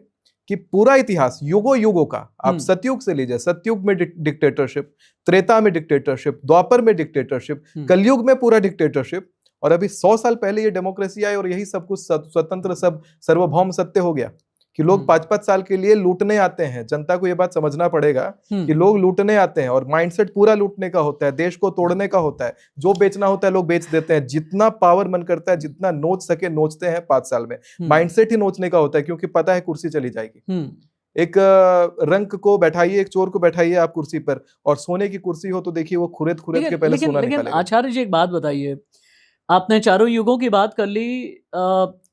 कि पूरा इतिहास युगों युगों का, आप सतयुग से लीजिए, सतयुग में डिक्टेटरशिप, त्रेता में डिक्टेटरशिप, द्वापर में डिक्टेटरशिप, कलयुग में पूरा डिक्टेटरशिप, और अभी 100 साल पहले ये डेमोक्रेसी आई और यही सब कुछ स्वतंत्र, सब सार्वभौम सत्य हो गया। कि लोग 5-5 साल के लिए लूटने आते हैं। जनता को ये बात समझना पड़ेगा कि लोग लूटने आते हैं और माइंडसेट पूरा लूटने का होता है, देश को तोड़ने का होता है। जो बेचना होता है लोग बेच देते हैं, जितना पावर मन करता है, जितना नोच सके नोचते हैं 5 साल में। माइंडसेट ही नोचने का होता है, क्योंकि पता है कुर्सी चली जाएगी। एक रंक को बैठाइए, एक चोर को बैठाइए आप कुर्सी पर, और सोने की कुर्सी हो तो देखिए वो खुरेद के पहले सोना निकालेगा। आचार्य जी एक बात बताइए, आपने चारों युगों की बात कर ली।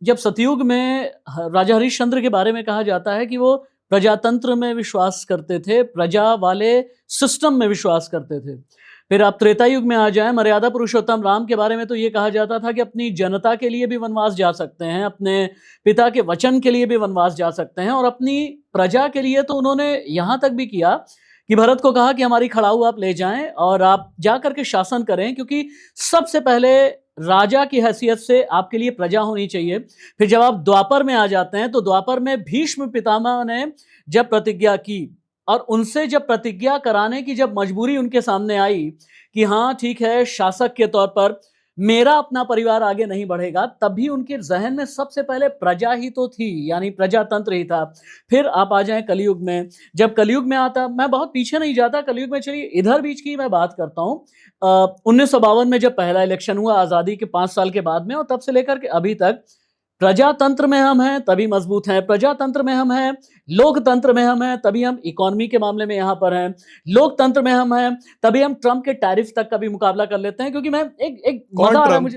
जब सतयुग में राजा हरिश्चंद्र के बारे में कहा जाता है कि वो प्रजातंत्र में विश्वास करते थे, प्रजा वाले सिस्टम में विश्वास करते थे। फिर आप त्रेता युग में आ जाएं, मर्यादा पुरुषोत्तम राम के बारे में तो ये कहा जाता था कि अपनी जनता के लिए भी वनवास जा सकते हैं, अपने पिता के वचन के लिए भी वनवास जा सकते हैं, और अपनी प्रजा के लिए तो उन्होंने यहां तक भी किया कि भरत को कहा कि हमारी खड़ाऊ आप ले जाएं और आप जा करके शासन करें, क्योंकि सबसे पहले राजा की हैसियत से आपके लिए प्रजा होनी चाहिए। फिर जब आप द्वापर में आ जाते हैं तो द्वापर में भीष्म पितामह ने जब प्रतिज्ञा की, और उनसे जब प्रतिज्ञा कराने की जब मजबूरी उनके सामने आई कि हाँ ठीक है, शासक के तौर पर मेरा अपना परिवार आगे नहीं बढ़ेगा, तब भी उनके जहन में सबसे पहले प्रजा ही तो थी, यानी प्रजातंत्र ही था। फिर आप आ जाएं कलयुग में। जब कलयुग में आता, मैं बहुत पीछे नहीं जाता कलयुग में, चलिए इधर बीच की मैं बात करता हूँ। 1952 में जब पहला इलेक्शन हुआ आज़ादी के 5 साल के बाद में, और तब से लेकर के अभी तक प्रजातंत्र में हम हैं तभी मजबूत हैं, प्रजातंत्र में हम हैं, लोकतंत्र में हम हैं तभी हम इकोनॉमी के मामले में यहां पर हैं, लोकतंत्र में हम हैं तभी हम ट्रंप के टैरिफ तक का भी मुकाबला कर लेते हैं। क्योंकि मैं एक मजा आ रहा है मुझे।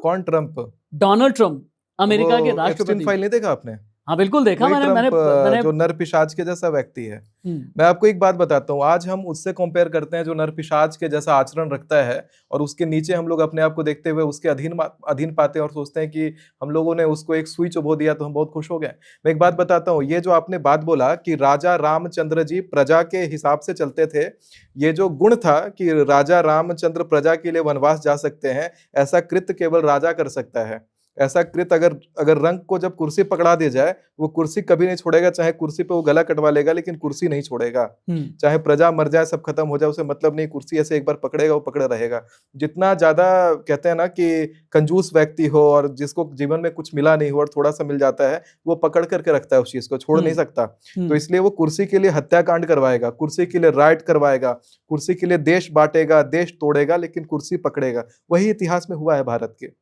कौन ट्रंप? डोनाल्ड ट्रंप, अमेरिका के राष्ट्रपति। फाइल नहीं देखा आपने? हाँ बिल्कुल देखा मैंने जो नरपिशाच के जैसा व्यक्ति है। मैं आपको एक बात बताता हूँ, आज हम उससे कंपेयर करते हैं जो नरपिशाच के जैसा आचरण रखता है, और उसके नीचे हम लोग अपने आप को देखते हुए उसके अधीन पाते हैं और सोचते हैं कि हम लोगों ने उसको एक सुई चुभो दिया तो हम बहुत खुश हो गए। मैं एक बात बताता हूँ, ये जो आपने बात बोला कि राजा रामचंद्र जी प्रजा के हिसाब से चलते थे, ये जो गुण था कि राजा रामचंद्र प्रजा के लिए वनवास जा सकते हैं, ऐसा कृत्य केवल राजा कर सकता है। ऐसा कृत अगर रंग को जब कुर्सी पकड़ा दी जाए, वो कुर्सी कभी नहीं छोड़ेगा। चाहे कुर्सी पे वो गला कटवा लेगा लेकिन कुर्सी नहीं छोड़ेगा। चाहे प्रजा मर जाए, सब खत्म हो जाए, उसे मतलब नहीं, कुर्सी ऐसे एक बार पकड़ेगा वो पकड़े रहेगा। जितना ज्यादा कहते हैं ना कि कंजूस व्यक्ति हो और जिसको जीवन में कुछ मिला नहीं हो और थोड़ा सा मिल जाता है, वो पकड़ करके रखता है, उस चीज को छोड़ नहीं सकता। तो इसलिए वो कुर्सी के लिए हत्याकांड करवाएगा, कुर्सी के लिए राइट करवाएगा, कुर्सी के लिए देश बांटेगा, देश तोड़ेगा, लेकिन कुर्सी पकड़ेगा। वही इतिहास में हुआ है भारत के।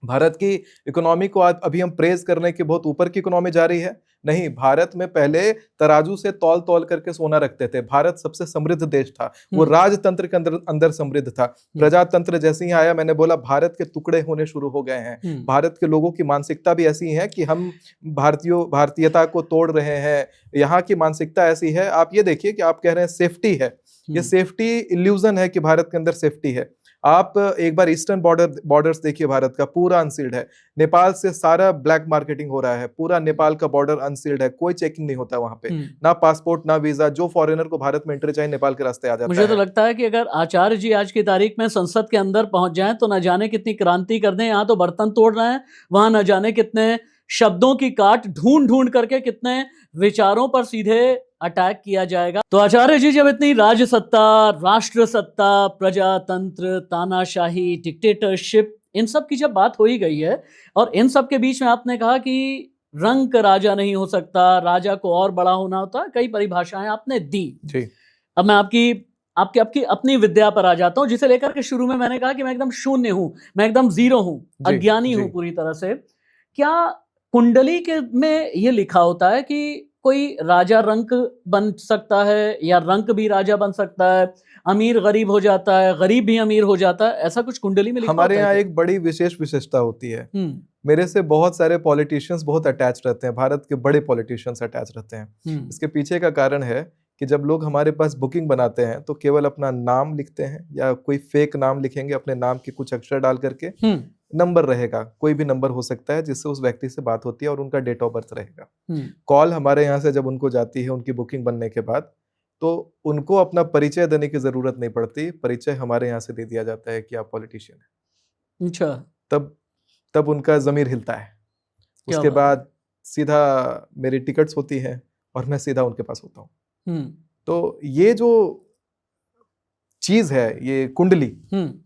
भारत की इकोनॉमी को आज अभी हम प्रेज करने के बहुत ऊपर की इकोनॉमी जा रही है, नहीं। भारत में पहले तराजू से तौल तौल करके सोना रखते थे। भारत सबसे समृद्ध देश था, वो राजतंत्र के अंदर समृद्ध था। प्रजातंत्र जैसे ही आया, मैंने बोला भारत के टुकड़े होने शुरू हो गए हैं। भारत के लोगों की मानसिकता भी ऐसी है कि हम भारतीयता को तोड़ रहे हैं। यहाँ की मानसिकता ऐसी है, आप ये देखिए कि आप कह रहे हैं सेफ्टी है, ये सेफ्टी इल्यूजन है कि भारत के अंदर सेफ्टी है। आप एक बार ईस्टर्न बॉर्डर्स देखिए, भारत का पूरा अनसील्ड है। नेपाल से सारा ब्लैक मार्केटिंग हो रहा है, पूरा नेपाल का बॉर्डर अनसील्ड है, कोई चेकिंग नहीं होता वहां पे, ना पासपोर्ट ना वीजा। जो फॉरेनर को भारत में एंट्री चाहिए नेपाल के रास्ते आ जाता है। मुझे तो लगता है कि अगर आचार्य जी आज की तारीख में संसद के अंदर पहुंच जाएं तो न जाने कितनी क्रांति कर दें। यहाँ तो बर्तन तोड़ रहे हैं, वहां न जाने कितने शब्दों की काट ढूंढ ढूंढ करके कितने विचारों पर सीधे अटैक किया जाएगा। तो आचार्य जी, जब इतनी राज्य सत्ता, राष्ट्र सत्ता, प्रजातंत्र, तानाशाही, डिक्टेटरशिप, इन सब की जब बात हो ही गई है, और इन सब के बीच में आपने कहा कि रंक राजा नहीं हो सकता, राजा को और बड़ा होना होता है, कई परिभाषाएं आपने दी जी। अब मैं आपकी अपनी विद्या पर आ जाता हूं, जिसे लेकर के शुरू में मैंने कहा कि मैं एकदम शून्य हूं, मैं एकदम जीरो हूं, अज्ञानी हूं पूरी तरह से। क्या कुंडली के में ये लिखा होता है कि कोई राजा रंक बन सकता है, या रंक भी राजा बन सकता है, अमीर गरीब हो जाता है, गरीब भी अमीर हो जाता है, ऐसा कुछ कुंडली में लिखा होता है? हमारे यहाँ एक बड़ी विशेषता होती है। मेरे से बहुत सारे पॉलिटिशियंस बहुत अटैच रहते हैं, भारत के बड़े पॉलिटिशियंस अटैच रहते हैं। इसके पीछे का कारण है कि जब लोग हमारे पास बुकिंग बनाते हैं तो केवल अपना नाम लिखते हैं, या कोई फेक नाम लिखेंगे, अपने नाम के कुछ अक्षर डाल करके, नंबर रहेगा, कोई भी नंबर हो सकता है जिससे उस व्यक्ति से बात होती है, और उनका डेट ऑफ बर्थ रहेगा। कॉल हमारे यहाँ से जब उनको जाती है उनकी बुकिंग बनने के बाद, तो उनको अपना परिचय देने की जरूरत नहीं पड़ती, परिचय हमारे यहाँ से दे दिया जाता है कि आप पॉलिटिशियन हैं। अच्छा। तब उनका जमीर हिलता है। उसके बाद सीधा मेरी टिकट्स होती हैं और मैं सीधा उनके पास होता हूँ। तो ये जो चीज है, ये कुंडली,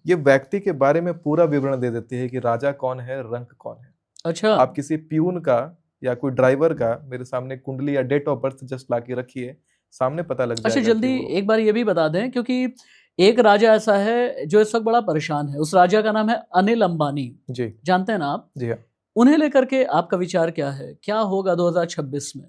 ये व्यक्ति के बारे में पूरा विवरण दे देती है कि राजा कौन है, रंक कौन है। अच्छा। आप किसी प्यून का या कोई ड्राइवर का मेरे सामने कुंडली या डेट ऑफ बर्थ जस्ट ला के रखिए, सामने पता लग अच्छा, जाएगा जल्दी कि वो एक बार ये भी बता दें, क्योंकि एक राजा ऐसा है जो इस वक्त बड़ा परेशान है। उस राजा का नाम है अनिल अंबानी। जी, जानते हैं ना आप? जी हाँ। उन्हें लेकर के आपका विचार क्या है? क्या होगा 2026 में?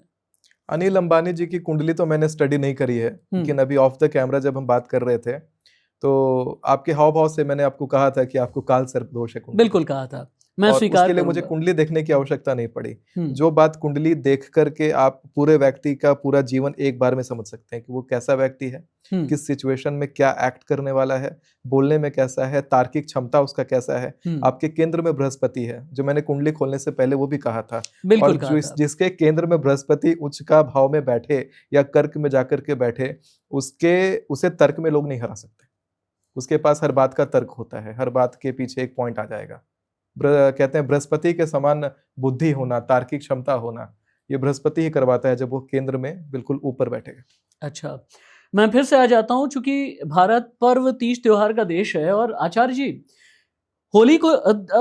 अनिल अंबानी जी की कुंडली तो मैंने स्टडी नहीं करी है, लेकिन अभी ऑफ द कैमरा जब हम बात कर रहे थे, तो आपके हाव-भाव से मैंने आपको कहा था कि आपको काल सर्प दोष है कुंडली में। बिल्कुल कहा था। मैं और स्वीकार उसके लिए मुझे करूँगा। कुंडली देखने की आवश्यकता नहीं पड़ी। हुँ, जो बात कुंडली देख करके आप पूरे व्यक्ति का पूरा जीवन एक बार में समझ सकते हैं कि वो कैसा व्यक्ति है, हुँ, किस सिचुएशन में क्या एक्ट करने वाला है, बोलने में कैसा है, तार्किक क्षमता उसका कैसा है। हुँ। आपके केंद्र में बृहस्पति है, जो मैंने कुंडली खोलने से पहले वो भी कहा था। और बिल्कुल कहा जो था। जिसके केंद्र में बृहस्पति उच्च का भाव में बैठे या कर्क में जाकर के बैठे, उसे तर्क में लोग नहीं हरा सकते। उसके पास हर बात का तर्क होता है, हर बात के पीछे एक पॉइंट आ जाएगा। कहते हैं बृहस्पति के समान बुद्धि होना, तार्किक क्षमता होना, ये बृहस्पति ही करवाता है जब वो केंद्र में बिल्कुल ऊपर बैठेगा। अच्छा, मैं फिर से आ जाता हूँ, चूँकि भारत पर्व, तीज, त्योहार का देश है और आचार्य जी, होली को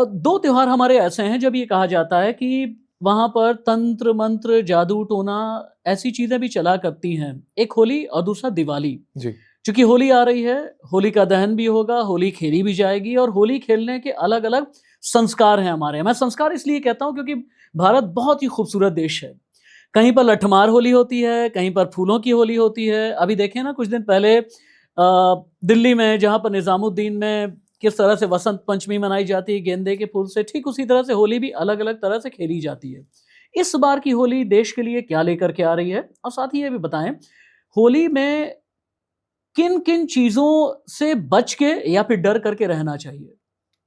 2 त्योहार हमारे ऐसे हैं जब ये कहा जाता है कि वहाँ पर तंत्र, मंत्र, जादू टोना ऐसी चीज़ें भी चला करती हैं। एक होली और दूसरा दिवाली। जी, चूँकि होली आ रही है, होली का दहन भी होगा, होली खेली भी जाएगी और होली खेलने के अलग-अलग संस्कार हैं हमारे। मैं संस्कार इसलिए कहता हूँ क्योंकि भारत बहुत ही खूबसूरत देश है। कहीं पर लठमार होली होती है, कहीं पर फूलों की होली होती है। अभी देखें ना, कुछ दिन पहले दिल्ली में, जहाँ पर निज़ामुद्दीन में किस तरह से वसंत पंचमी मनाई जाती है गेंदे के फूल से, ठीक उसी तरह से होली भी अलग-अलग तरह से खेली जाती है। इस बार की होली देश के लिए क्या लेकर के आ रही है? और साथ ही ये भी बताएँ, होली में किन-किन चीज़ों से बच के या फिर डर करके रहना चाहिए?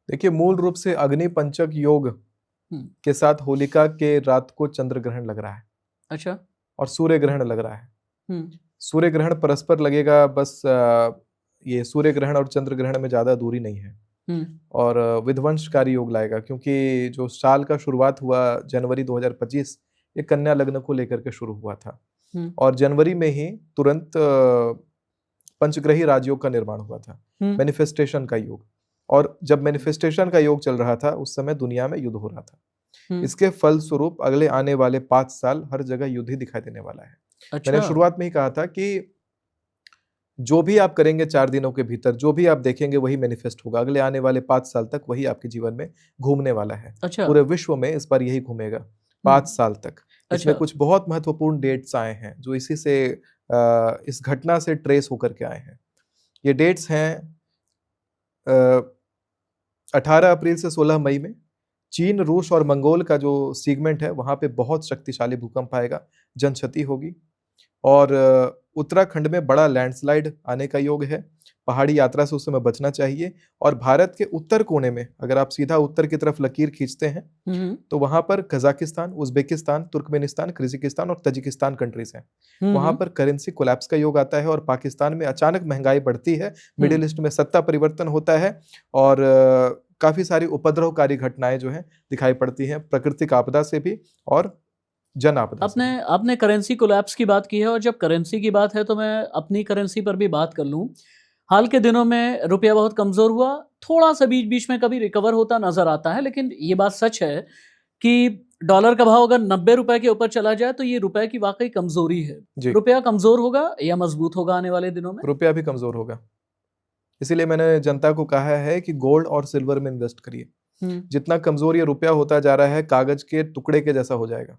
देखिए मूल रूप से अग्नि पंचक योग हुँ, के साथ होलिका के रात को चंद्र ग्रहण लग रहा है अच्छा। और सूर्य ग्रहण लग रहा है। हुँ, सूर्य ग्रहण परस्पर लगेगा, बस ये सूर्य ग्रहण और चंद्र ग्रहण में ज़्यादा दूरी नहीं है। हुँ, और विध्वंसकारी योग लाएगा, क्योंकि जो साल का शुरुआत हुआ जनवरी 2025, ये कन्या लग्न को लेकर के शुरू हुआ था हुँ, और जनवरी में ही तुरंत पंचग्रही राजयोग का निर्माण हुआ था, हुँ, मैनिफेस्टेशन का योग। और जब मैनिफेस्टेशन का योग चल रहा था उस समय दुनिया में युद्ध हो रहा था। हुँ, इसके फलस्वरूप अगले आने वाले 5 साल हर जगह युद्ध ही दिखाई देने वाला है। मैंने अच्छा। शुरुआत में ही कहा था कि जो भी आप करेंगे 4 दिनों के भीतर, जो भी आप देखेंगे वही मैनिफेस्ट होगा। अगले आने वाले 5 साल तक वही आपके जीवन में घूमने वाला है। अच्छा। पूरे विश्व में इस बार यही घूमेगा हुँ, 5 साल तक। अच्छा। इसमें कुछ बहुत महत्वपूर्ण डेट्स आए हैं जो इसी से इस घटना से ट्रेस होकर के आए हैं। ये डेट्स हैं 18 अप्रैल से 16 मई में चीन, रूस और मंगोल का जो सेगमेंट है वहाँ पे बहुत शक्तिशाली भूकंप आएगा, जनक्षति होगी। और उत्तराखंड में बड़ा लैंडस्लाइड आने का योग है। पहाड़ी यात्रा से उस समय बचना चाहिए। और भारत के उत्तर कोने में अगर आप सीधा उत्तर की तरफ लकीर खींचते हैं हुँ, हुँ, तो वहाँ पर कजाकिस्तान, उज़्बेकिस्तान, तुर्कमेनिस्तान, किर्गिज़स्तान और तजिकिस्तान कंट्रीज़ हैं। हुँ, वहाँ हुँ, पर करेंसी कोलैप्स का योग आता है और पाकिस्तान में अचानक महँगाई बढ़ती है, मिडिल ईस्ट में सत्ता परिवर्तन होता है और काफ़ी सारी उपद्रवकारी घटनाएँ जो हैं दिखाई पड़ती हैं, प्राकृतिक आपदा से भी और जन आपदा से आपने भी। आपने करेंसी कोलैप्स की बात की है और जब करेंसी की बात है तो मैं अपनी करेंसी पर भी बात कर लूँ। हाल के दिनों में रुपया बहुत कमज़ोर हुआ, थोड़ा-सा बीच-बीच में कभी रिकवर होता नज़र आता है, लेकिन ये बात सच है कि डॉलर का भाव अगर ₹90 के ऊपर चला जाए तो ये रुपए की वाक़ई कमज़ोरी है। जी, रुपया कमज़ोर होगा या मज़बूत होगा आने वाले दिनों में? रुपया भी कमज़ोर होगा। इसीलिए मैंने जनता को कहा है कि गोल्ड और सिल्वर में इन्वेस्ट करिए। हुँ, जितना कमज़ोर ये रुपया होता जा रहा है, कागज़ के टुकड़े के जैसा हो जाएगा।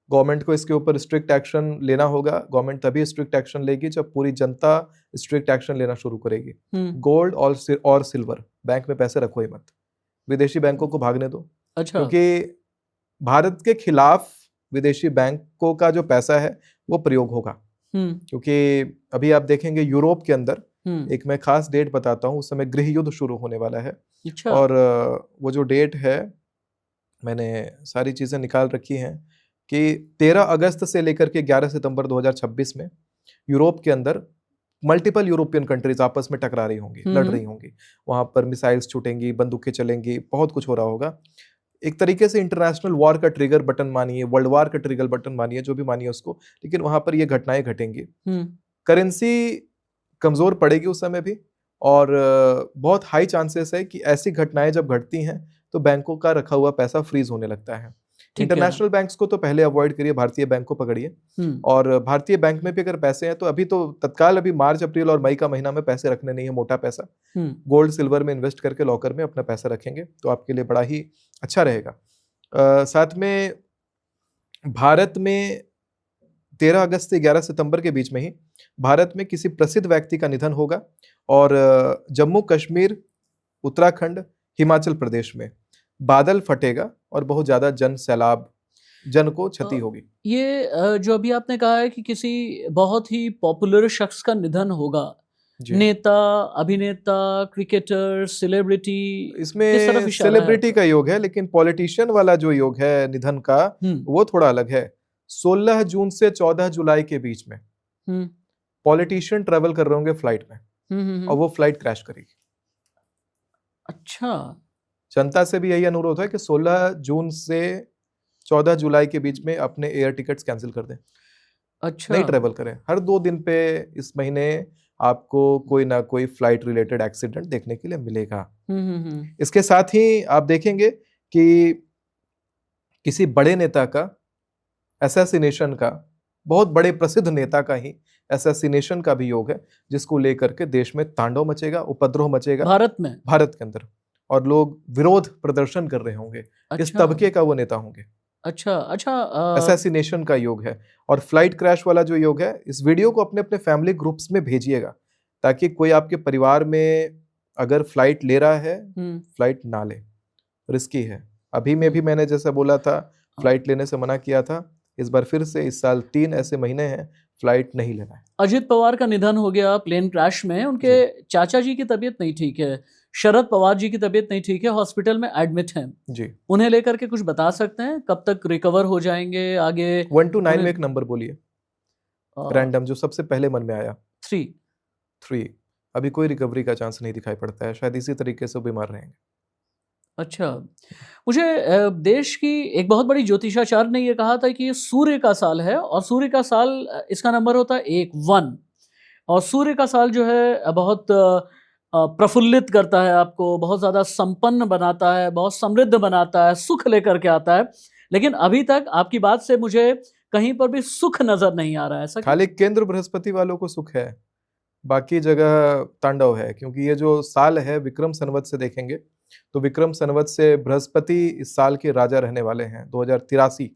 गवर्नमेंट को इसके ऊपर स्ट्रिक्ट एक्शन लेना होगा। गवर्नमेंट तभी स्ट्रिक्ट एक्शन लेगी जब पूरी जनता स्ट्रिक्ट एक्शन लेना शुरू करेगी। हुँ, गोल्ड और सिल्वर बैंक में पैसे रखो ही मत। विदेशी बैंकों को भागने दो, अच्छा। क्योंकि भारत के खिलाफ विदेशी बैंकों का जो पैसा है वो प्रयोग होगा। हुँ, क्योंकि अभी आप देखेंगे यूरोप के अंदर, हुँ, एक मैं खास डेट बताता हूँ, उस समय गृह युद्ध शुरू होने वाला है। अच्छा। और वो जो डेट है, मैंने सारी चीज़ें निकाल रखी हैं कि 13 अगस्त से लेकर के 11 सितंबर 2026 में यूरोप के अंदर मल्टीपल यूरोपियन कंट्रीज आपस में टकरा रही होंगी, हुँ, लड़ हुँ, रही होंगी। वहाँ पर मिसाइल्स छूटेंगी, बंदूकें चलेंगी, बहुत कुछ हो रहा होगा। एक तरीके से इंटरनेशनल वॉर का ट्रिगर बटन मानिए, वर्ल्ड वॉर का ट्रिगर बटन मानिए, जो भी मानिए उसको, लेकिन वहाँ पर ये घटनाएं घटेंगी। हुँ, करेंसी कमज़ोर पड़ेगी उस समय भी। और बहुत हाई चांसेस है कि ऐसी घटनाएं जब घटती हैं तो बैंकों का रखा हुआ पैसा फ्रीज होने लगता है। ठीक है। इंटरनेशनल बैंक्स को तो पहले अवॉइड करिए, भारतीय बैंक को पकड़िए। और भारतीय बैंक में भी अगर पैसे हैं तो अभी तो तत्काल अभी मार्च अप्रैल और मई का महीना में पैसे रखने नहीं है, मोटा पैसा। गोल्ड सिल्वर में इन्वेस्ट करके लॉकर में अपना पैसा रखेंगे तो आपके लिए बड़ा ही अच्छा रहेगा। साथ में भारत में 13 अगस्त से 11 सितंबर के बीच में ही भारत में किसी प्रसिद्ध व्यक्ति का निधन होगा और जम्मू कश्मीर, उत्तराखंड, हिमाचल प्रदेश में बादल फटेगा और बहुत ज्यादा सैलाब, जन को क्षति होगी। ये जो अभी आपने कहा है कि किसी बहुत ही पॉपुलर शख्स का निधन होगा, नेता, अभिनेता, क्रिकेटर, सेलिब्रिटी, इसमें सेलिब्रिटी का योग है, लेकिन पॉलिटिशियन वाला जो योग है निधन का वो थोड़ा अलग है। 16 जून से 14 जुलाई के बीच में पॉलिटिशियन ट्रेवल कर रहे होंगे फ्लाइट में और वो फ्लाइट क्रैश करेगी। अच्छा, जनता से भी यही अनुरोध है कि 16 जून से 14 जुलाई के बीच में अपने एयर टिकट्स कैंसिल कर दें। अच्छा, नहीं ट्रेवल करें। हर 2 दिन पे इस महीने आपको कोई ना कोई फ्लाइट रिलेटेड एक्सीडेंट देखने के लिए मिलेगा। इसके साथ ही आप देखेंगे कि किसी बड़े नेता का असैसिनेशन का, बहुत बड़े प्रसिद्ध नेता का ही असैसिनेशन का भी योग है, जिसको लेकर के देश में तांडव मचेगा, उपद्रव मचेगा भारत के अंदर, और लोग विरोध प्रदर्शन कर रहे होंगे। इस तबके का वो नेता होंगे। अच्छा, असैसिनेशन का योग है। और फ्लाइट क्रैश वाला जो योग है, इस वीडियो को अपने अपने फैमिली ग्रुप्स में भेजिएगा ताकि कोई आपके परिवार में अगर फ्लाइट ले रहा है, फ्लाइट ना ले, रिस्की है। अभी में भी मैंने जैसा बोला था फ्लाइट लेने से मना किया था, इस बार फिर से इस साल 3 ऐसे महीने हैं फ्लाइट नहीं लेना है। अजित पवार का निधन हो गया प्लेन क्रैश में। उनके चाचा जी की तबीयत नहीं ठीक है, शरद पवार जी की तबीयत नहीं ठीक है, हॉस्पिटल में एडमिट हैं जी। उन्हें लेकर के कुछ बता सकते हैं, कब तक रिकवर हो जाएंगे आगे? 1 to 9 में एक नंबर बोलिए रैंडम, जो सबसे पहले मन में आया। 3। अभी कोई रिकवरी का चांस नहीं दिखाई पड़ता है, शायद इसी तरीके से बीमार रहेंगे। अच्छा, मुझे देश की एक बहुत बड़ी ज्योतिषाचार्य ने ये कहा था कि ये सूर्य का साल है और सूर्य का साल, इसका नंबर होता है 1 और सूर्य का साल जो है बहुत प्रफुल्लित करता है आपको, बहुत ज़्यादा संपन्न बनाता है, बहुत समृद्ध बनाता है, सुख लेकर के आता है। लेकिन अभी तक आपकी बात से मुझे कहीं पर भी सुख नजर नहीं आ रहा है। ऐसा खाली केंद्र बृहस्पति वालों को सुख है, बाकी जगह तांडव है। क्योंकि ये जो साल है विक्रम संवत से देखेंगे तो विक्रम संवत से बृहस्पति इस साल के राजा रहने वाले हैं, 2083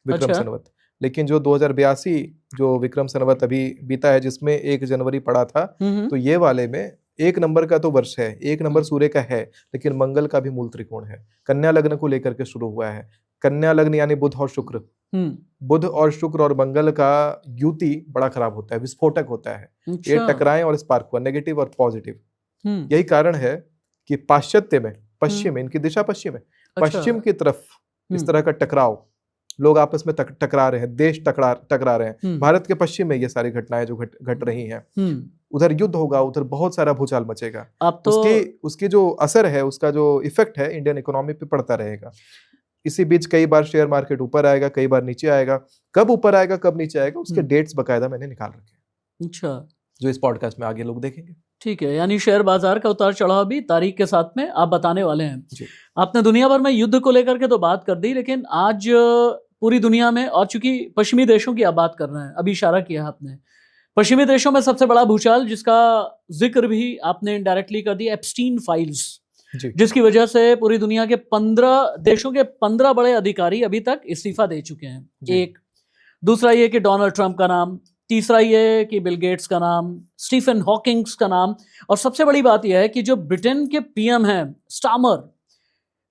विक्रम संवत। लेकिन जो 2082 जो विक्रम संवत अभी बीता है, जिसमें 1 जनवरी पड़ा था, तो ये वाले में 1 नंबर का तो वर्ष है, 1 नंबर सूर्य का है, लेकिन मंगल का भी मूल त्रिकोण है। कन्या लग्न को लेकर के शुरू हुआ है। कन्या लग्न यानी बुध और शुक्र, बुध और शुक्र और मंगल का युति बड़ा खराब होता है, विस्फोटक होता है। ये टकराएं और स्पार्क हुआ, नेगेटिव और पॉजिटिव। यही कारण है कि पाश्चात्य में, पश्चिम में, इनकी दिशा पश्चिम है, पश्चिम की तरफ इस तरह का टकराव, लोग आपस में टकरा रहे हैं, देश टकरा रहे हैं। भारत के पश्चिम में ये सारी घटनाएं जो घट रही हैं। उधर युद्ध होगा, उधर बहुत सारा भूचाल मचेगा। तो उसकी जो असर है, उसका जो इफेक्ट है इंडियन इकोनॉमी पे पड़ता रहेगा। इसी बीच कई बार शेयर मार्केट ऊपर आएगा, कई बार नीचे आएगा। कब ऊपर आएगा, कब नीचे आएगा, उसके डेट्स बकायदा मैंने निकाल रखे हैं। अच्छा, जो इस पॉडकास्ट में आगे लोग देखेंगे। ठीक है, यानी शेयर बाजार का उतार चढ़ाव भी तारीख के साथ में आप बताने वाले हैं। आपने दुनिया भर में युद्ध को लेकर के तो बात कर दी, लेकिन आज पूरी दुनिया में, और चूंकि पश्चिमी देशों की आप बात कर रहे हैं, अभी इशारा किया आपने, पश्चिमी देशों में सबसे बड़ा भूचाल जिसका जिक्र भी आपने इनडायरेक्टली कर दिया, एप्स्टीन फाइल्स, जिसकी वजह से पूरी दुनिया के 15 देशों के 15 बड़े अधिकारी अभी तक इस्तीफा दे चुके हैं। एक, दूसरा ये कि डोनाल्ड ट्रंप का नाम, तीसरा ये कि बिल गेट्स का नाम, स्टीफन हॉकिंग्स का नाम, और सबसे बड़ी बात यह है कि जो ब्रिटेन के पीएम हैं स्टामर,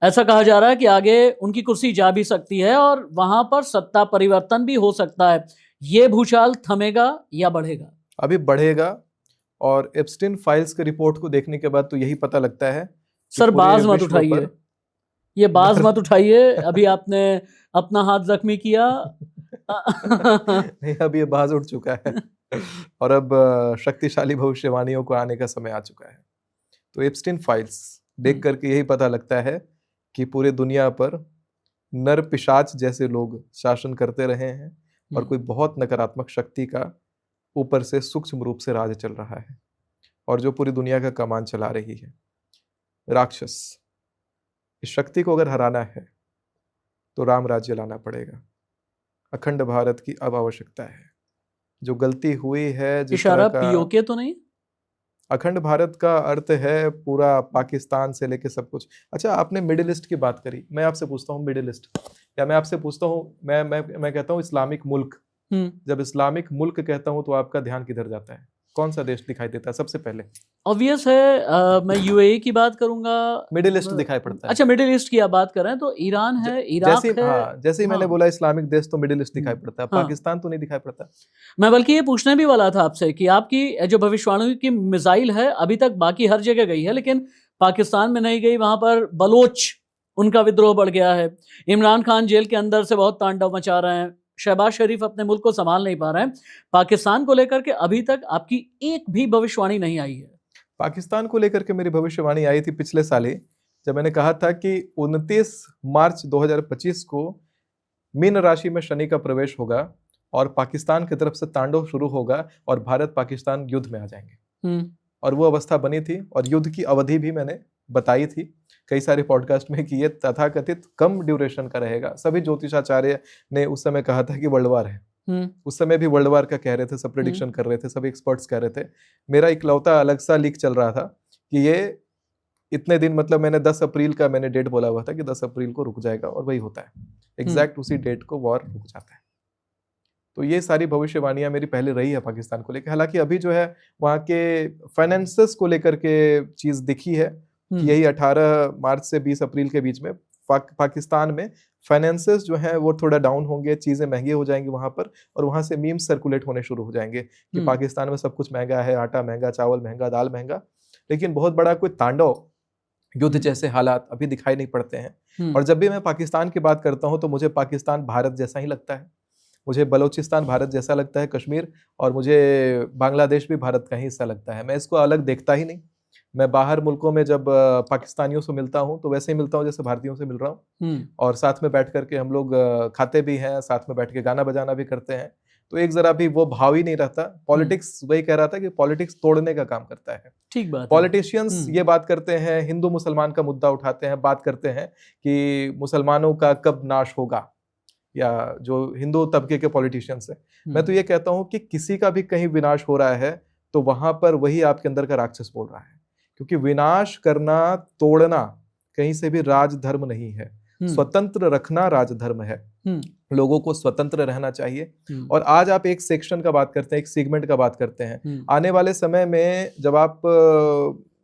ऐसा कहा जा रहा है कि आगे उनकी कुर्सी जा भी सकती है और वहां पर सत्ता परिवर्तन भी हो सकता है। ये भूचाल थमेगा या बढ़ेगा? अभी बढ़ेगा। और एप्स्टीन फाइल्स के रिपोर्ट को देखने के बाद तो यही पता लगता है। सर बाज मत उठाइए, ये बाज मत उठाइए, अभी आपने अपना हाथ जख्मी किया। नहीं, अब ये बाज उठ चुका है और अब शक्तिशाली भविष्यवाणियों को आने का समय आ चुका है। तो एप्स्टीन फाइल्स देख करके यही पता लगता है कि पूरे दुनिया पर नर पिशाच जैसे लोग शासन करते रहे हैं और कोई बहुत नकारात्मक शक्ति का ऊपर से सूक्ष्म रूप से राज चल रहा है, और जो पूरी दुनिया का कमान चला रही है राक्षस। इस शक्ति को अगर हराना है तो राम राज्य लाना पड़ेगा। अखंड भारत की अब आवश्यकता है। जो गलती हुई है, जिस इशारा तरह का पीओके तो नहीं? अखंड भारत का अर्थ है पूरा पाकिस्तान से लेके सब कुछ। अच्छा, आपने मिडिल ईस्ट की बात करी, मैं आपसे पूछता हूँ मिडिल ईस्ट, या मैं आपसे पूछता हूँ, मैं कहता हूँ इस्लामिक मुल्क। जब इस्लामिक मुल्क कहता हूँ तो आपका ध्यान किधर जाता है? कौन सा देश दिखाई देता है सबसे पहले? ऑब्वियस है, मैं यूएई की बात करूंगा। मिडिल ईस्ट दिखाई पड़ता है। अच्छा, मिडिल ईस्ट की आप बात कर रहे हैं तो ईरान है, जैसे इराक है। हाँ, जैसे ही मैंने हाँ। बोला इस्लामिक देश तो मिडिल ईस्ट दिखाई पड़ता है, हाँ। पाकिस्तान तो नहीं दिखाई पड़ता। मैं बल्कि ये पूछने भी वाला था आपसे कि आपकी जो भविष्यवाणी की मिसाइल है अभी तक बाकी हर जगह गई है, लेकिन पाकिस्तान में नहीं गई। वहां पर बलोच, उनका विद्रोह बढ़ गया है। इमरान खान जेल के अंदर से बहुत तांडव मचा रहे हैं। शहबाज शरीफ अपने मुल्क को संभाल नहीं पा रहे हैं। पाकिस्तान को लेकर के अभी तक आपकी एक भी भविष्यवाणी नहीं आई है। पाकिस्तान को लेकर के मेरी भविष्यवाणी आई थी पिछले साल ही, जब मैंने कहा था कि 29 मार्च 2025 को मीन राशि में शनि का प्रवेश होगा और पाकिस्तान की तरफ से तांडव शुरू होगा और भारत पाकिस्तान युद्ध में आ जाएंगे। और वो अवस्था बनी थी, और युद्ध की अवधि भी मैंने बताई थी कई सारे पॉडकास्ट में कि ये तथाकथित कम ड्यूरेशन का रहेगा। सभी ज्योतिषाचार्य ने उस समय कहा था कि वर्ल्ड वार है। उस समय भी वर्ल्ड वार का कह रहे थे, सब प्रेडिक्शन कर रहे थे, सभी एक्सपर्ट्स कह रहे थे। मेरा इकलौता अलग सा लीक चल रहा था कि ये इतने दिन, मतलब मैंने 10 अप्रैल का मैंने डेट बोला हुआ था कि 10 अप्रैल को रुक जाएगा, और वही होता है। एग्जैक्ट उसी डेट को वॉर रुक जाता है। तो ये सारी भविष्यवाणियां मेरी पहले रही है पाकिस्तान को लेकर। हालांकि अभी जो है वहाँ के फाइनेंसेस को लेकर के चीज दिखी है कि यही 18 मार्च से 20 अप्रैल के बीच में पाकिस्तान में फाइनेंसेस जो है वो थोड़ा डाउन होंगे, चीजें महंगी हो जाएंगी वहां पर, और वहां से मीम्स सर्कुलेट होने शुरू हो जाएंगे कि पाकिस्तान में सब कुछ महंगा है, आटा महंगा, चावल महंगा, दाल महंगा। लेकिन बहुत बड़ा कोई तांडव युद्ध जैसे हालात अभी दिखाई नहीं पड़ते हैं। और जब भी मैं पाकिस्तान की बात करता हूं तो मुझे पाकिस्तान भारत जैसा ही लगता है। मुझे बलूचिस्तान भारत जैसा लगता है, कश्मीर, और मुझे बांग्लादेश भी भारत का ही हिस्सा लगता है। मैं इसको अलग देखता ही नहीं। मैं बाहर मुल्कों में जब पाकिस्तानियों से मिलता हूं तो वैसे ही मिलता हूं जैसे भारतीयों से मिल रहा हूं, और साथ में बैठ करके हम लोग खाते भी हैं, साथ में बैठ के गाना बजाना भी करते हैं। तो एक जरा भी वो भाव ही नहीं रहता। पॉलिटिक्स, वही कह रहा था कि पॉलिटिक्स तोड़ने का काम करता है। ठीक बात है। पॉलिटिशियंस ये बात करते हैं, हिंदू मुसलमान का मुद्दा उठाते हैं, बात करते हैं कि मुसलमानों का कब नाश होगा, या जो हिंदू तबके के पॉलिटिशियंस है। मैं तो ये कहता हूं कि किसी का भी कहीं विनाश हो रहा है तो वहां पर वही आपके अंदर का राक्षस बोल रहा है, क्योंकि विनाश करना, तोड़ना कहीं से भी राजधर्म नहीं है। स्वतंत्र रखना राजधर्म है। लोगों को स्वतंत्र रहना चाहिए। और आज आप एक सेक्शन का बात करते हैं, एक सेगमेंट का बात करते हैं। आने वाले समय में जब आप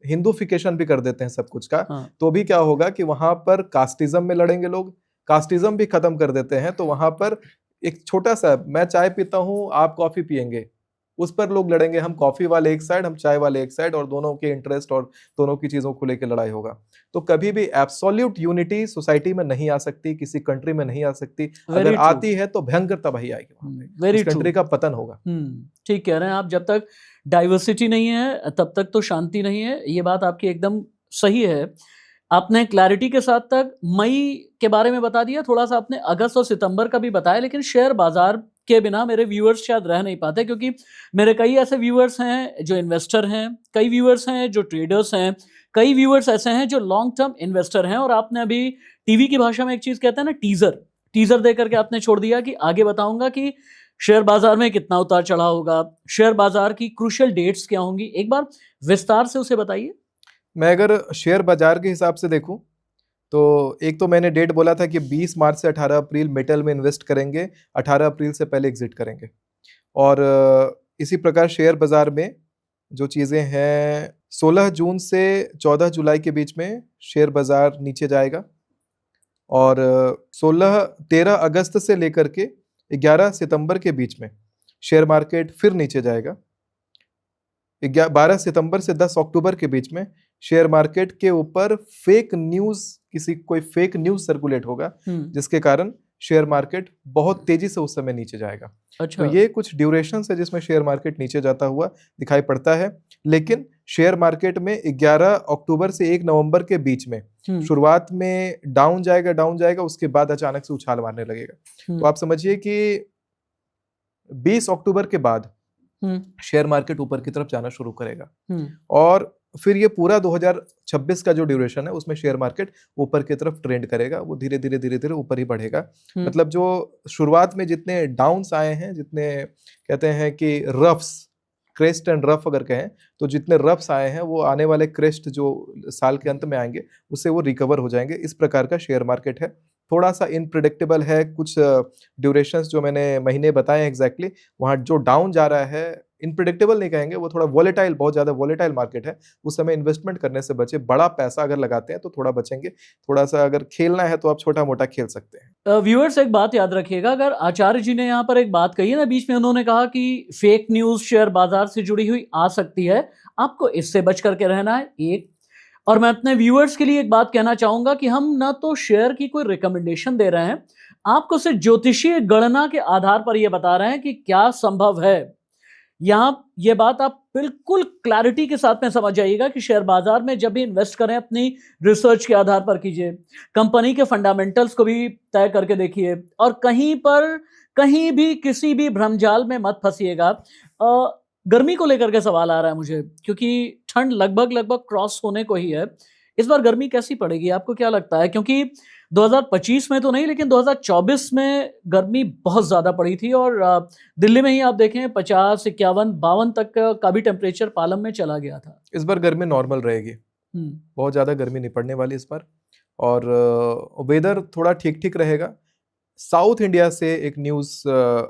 हिंदूफिकेशन भी कर देते हैं सब कुछ का, तो भी क्या होगा कि वहां पर कास्टिज्म में लड़ेंगे लोग। कास्टिज्म भी खत्म कर देते हैं तो वहां पर एक छोटा सा, मैं चाय पीता हूं, आप कॉफी पियेंगे, उस पर लोग लड़ेंगे। हम कॉफी वाले एक साइड, हम चाय वाले एक साइड, और दोनों के इंटरेस्ट और दोनों की चीजों को लेकर लड़ाई होगा। तो कभी भी एब्सोल्यूट यूनिटी सोसाइटी में नहीं आ सकती, किसी कंट्री में नहीं आ सकती। अगर आती है तो भयंकर तबाही आएगी वहां पे, उस कंट्री का पतन होगा। ठीक कह रहे हैं आप। जब तक डाइवर्सिटी नहीं है तब तक तो शांति नहीं है। ये बात आपकी एकदम सही है। आपने क्लैरिटी के साथ तक मई के बारे में बता दिया, थोड़ा सा आपने अगस्त और सितंबर का भी बताया, लेकिन शेयर बाजार के बिना मेरे व्यूअर्स शायद रह नहीं पाते, क्योंकि मेरे कई ऐसे व्यूअर्स हैं जो इन्वेस्टर हैं, कई व्यूअर्स हैं जो ट्रेडर्स हैं, कई व्यूअर्स ऐसे हैं जो लॉन्ग टर्म इन्वेस्टर हैं। और आपने अभी टीवी की भाषा में एक चीज कहते हैं ना, टीजर दे करके आपने छोड़ दिया कि आगे बताऊंगा कि शेयर बाजार में कितना उतार चढ़ाव होगा, शेयर बाजार की क्रूशियल डेट्स क्या होंगी। एक बार विस्तार से उसे बताइए। मैं अगर शेयर बाजार के हिसाब से देखूं तो एक तो मैंने डेट बोला था कि 20 मार्च से 18 अप्रैल मेटल में इन्वेस्ट करेंगे, 18 अप्रैल से पहले एग्जिट करेंगे। और इसी प्रकार शेयर बाजार में जो चीज़ें हैं, 16 जून से 14 जुलाई के बीच में शेयर बाजार नीचे जाएगा, और 13 अगस्त से लेकर के 11 सितंबर के बीच में शेयर मार्केट फिर नीचे जाएगा। 12 सितंबर से 10 अक्टूबर के बीच में शेयर मार्केट के ऊपर कोई फेक न्यूज सर्कुलेट होगा, जिसके कारण शेयर मार्केट बहुत तेजी से उस समय नीचे जाएगा। अच्छा। तो ये कुछ ड्यूरेशन है जिसमें शेयर मार्केट नीचे जाता हुआ दिखाई पड़ता है। लेकिन शेयर मार्केट में 11 अक्टूबर से 1 नवंबर के बीच में शुरुआत में डाउन जाएगा, उसके बाद अचानक से उछाल मारने लगेगा। तो आप समझिए कि 20 अक्टूबर के बाद शेयर मार्केट ऊपर की तरफ जाना शुरू करेगा। और फिर ये पूरा 2026 का जो ड्यूरेशन है उसमें शेयर मार्केट ऊपर की तरफ ट्रेंड करेगा, वो धीरे धीरे ऊपर ही बढ़ेगा। मतलब जो शुरुआत में जितने डाउन्स आए हैं, जितने कहते हैं कि रफ्स, क्रेस्ट एंड रफ अगर कहें, तो जितने रफ्स आए हैं वो आने वाले क्रेस्ट जो साल के अंत में आएंगे उससे वो रिकवर हो जाएंगे। इस प्रकार का शेयर मार्केट है। थोड़ा सा इनप्रिडिक्टेबल है, कुछ ड्यूरेशंस जो मैंने महीने बताए एग्जैक्टली, वहाँ जो डाउन जा रहा है, इनप्रिडिक्टेबल नहीं कहेंगे, वो थोड़ा वॉलेटाइल, बहुत ज़्यादा वॉलेटाइल मार्केट है। उस समय इन्वेस्टमेंट करने से बचे। बड़ा पैसा अगर लगाते हैं तो थोड़ा बचेंगे। थोड़ा सा अगर खेलना है तो आप छोटा मोटा खेल सकते हैं। व्यूअर्स एक बात याद रखिएगा, अगर आचार्य जी ने यहाँ पर एक बात कही है ना, बीच में उन्होंने कहा कि फेक न्यूज शेयर बाजार से जुड़ी हुई आ सकती है, आपको इससे बच करके रहना है। एक और मैं अपने व्यूअर्स के लिए एक बात कहना चाहूंगा कि हम ना तो शेयर की कोई रिकमेंडेशन दे रहे हैं, आपको सिर्फ ज्योतिषीय गणना के आधार पर यह बता रहे हैं कि क्या संभव है। यहां ये बात आप बिल्कुल क्लैरिटी के साथ में समझ जाइएगा कि शेयर बाजार में जब भी इन्वेस्ट करें अपनी रिसर्च के आधार पर कीजिए, कंपनी के फंडामेंटल्स को भी तय करके देखिए, और कहीं भी किसी भी भ्रमजाल में मत फंसिएगा। गर्मी को लेकर के सवाल आ रहा है मुझे, क्योंकि ठंड लगभग क्रॉस होने को ही है। इस बार गर्मी कैसी पड़ेगी, आपको क्या लगता है? क्योंकि 2025 में तो नहीं, लेकिन 2024 में गर्मी बहुत ज़्यादा पड़ी थी, और दिल्ली में ही आप देखें 50, 51, 52 तक का भी टेम्परेचर पालम में चला गया था। इस बार गर्मी नॉर्मल रहेगी, बहुत ज़्यादा गर्मी नहीं पड़ने वाली इस बार, और वेदर थोड़ा ठीक ठीक रहेगा। साउथ इंडिया से एक न्यूज़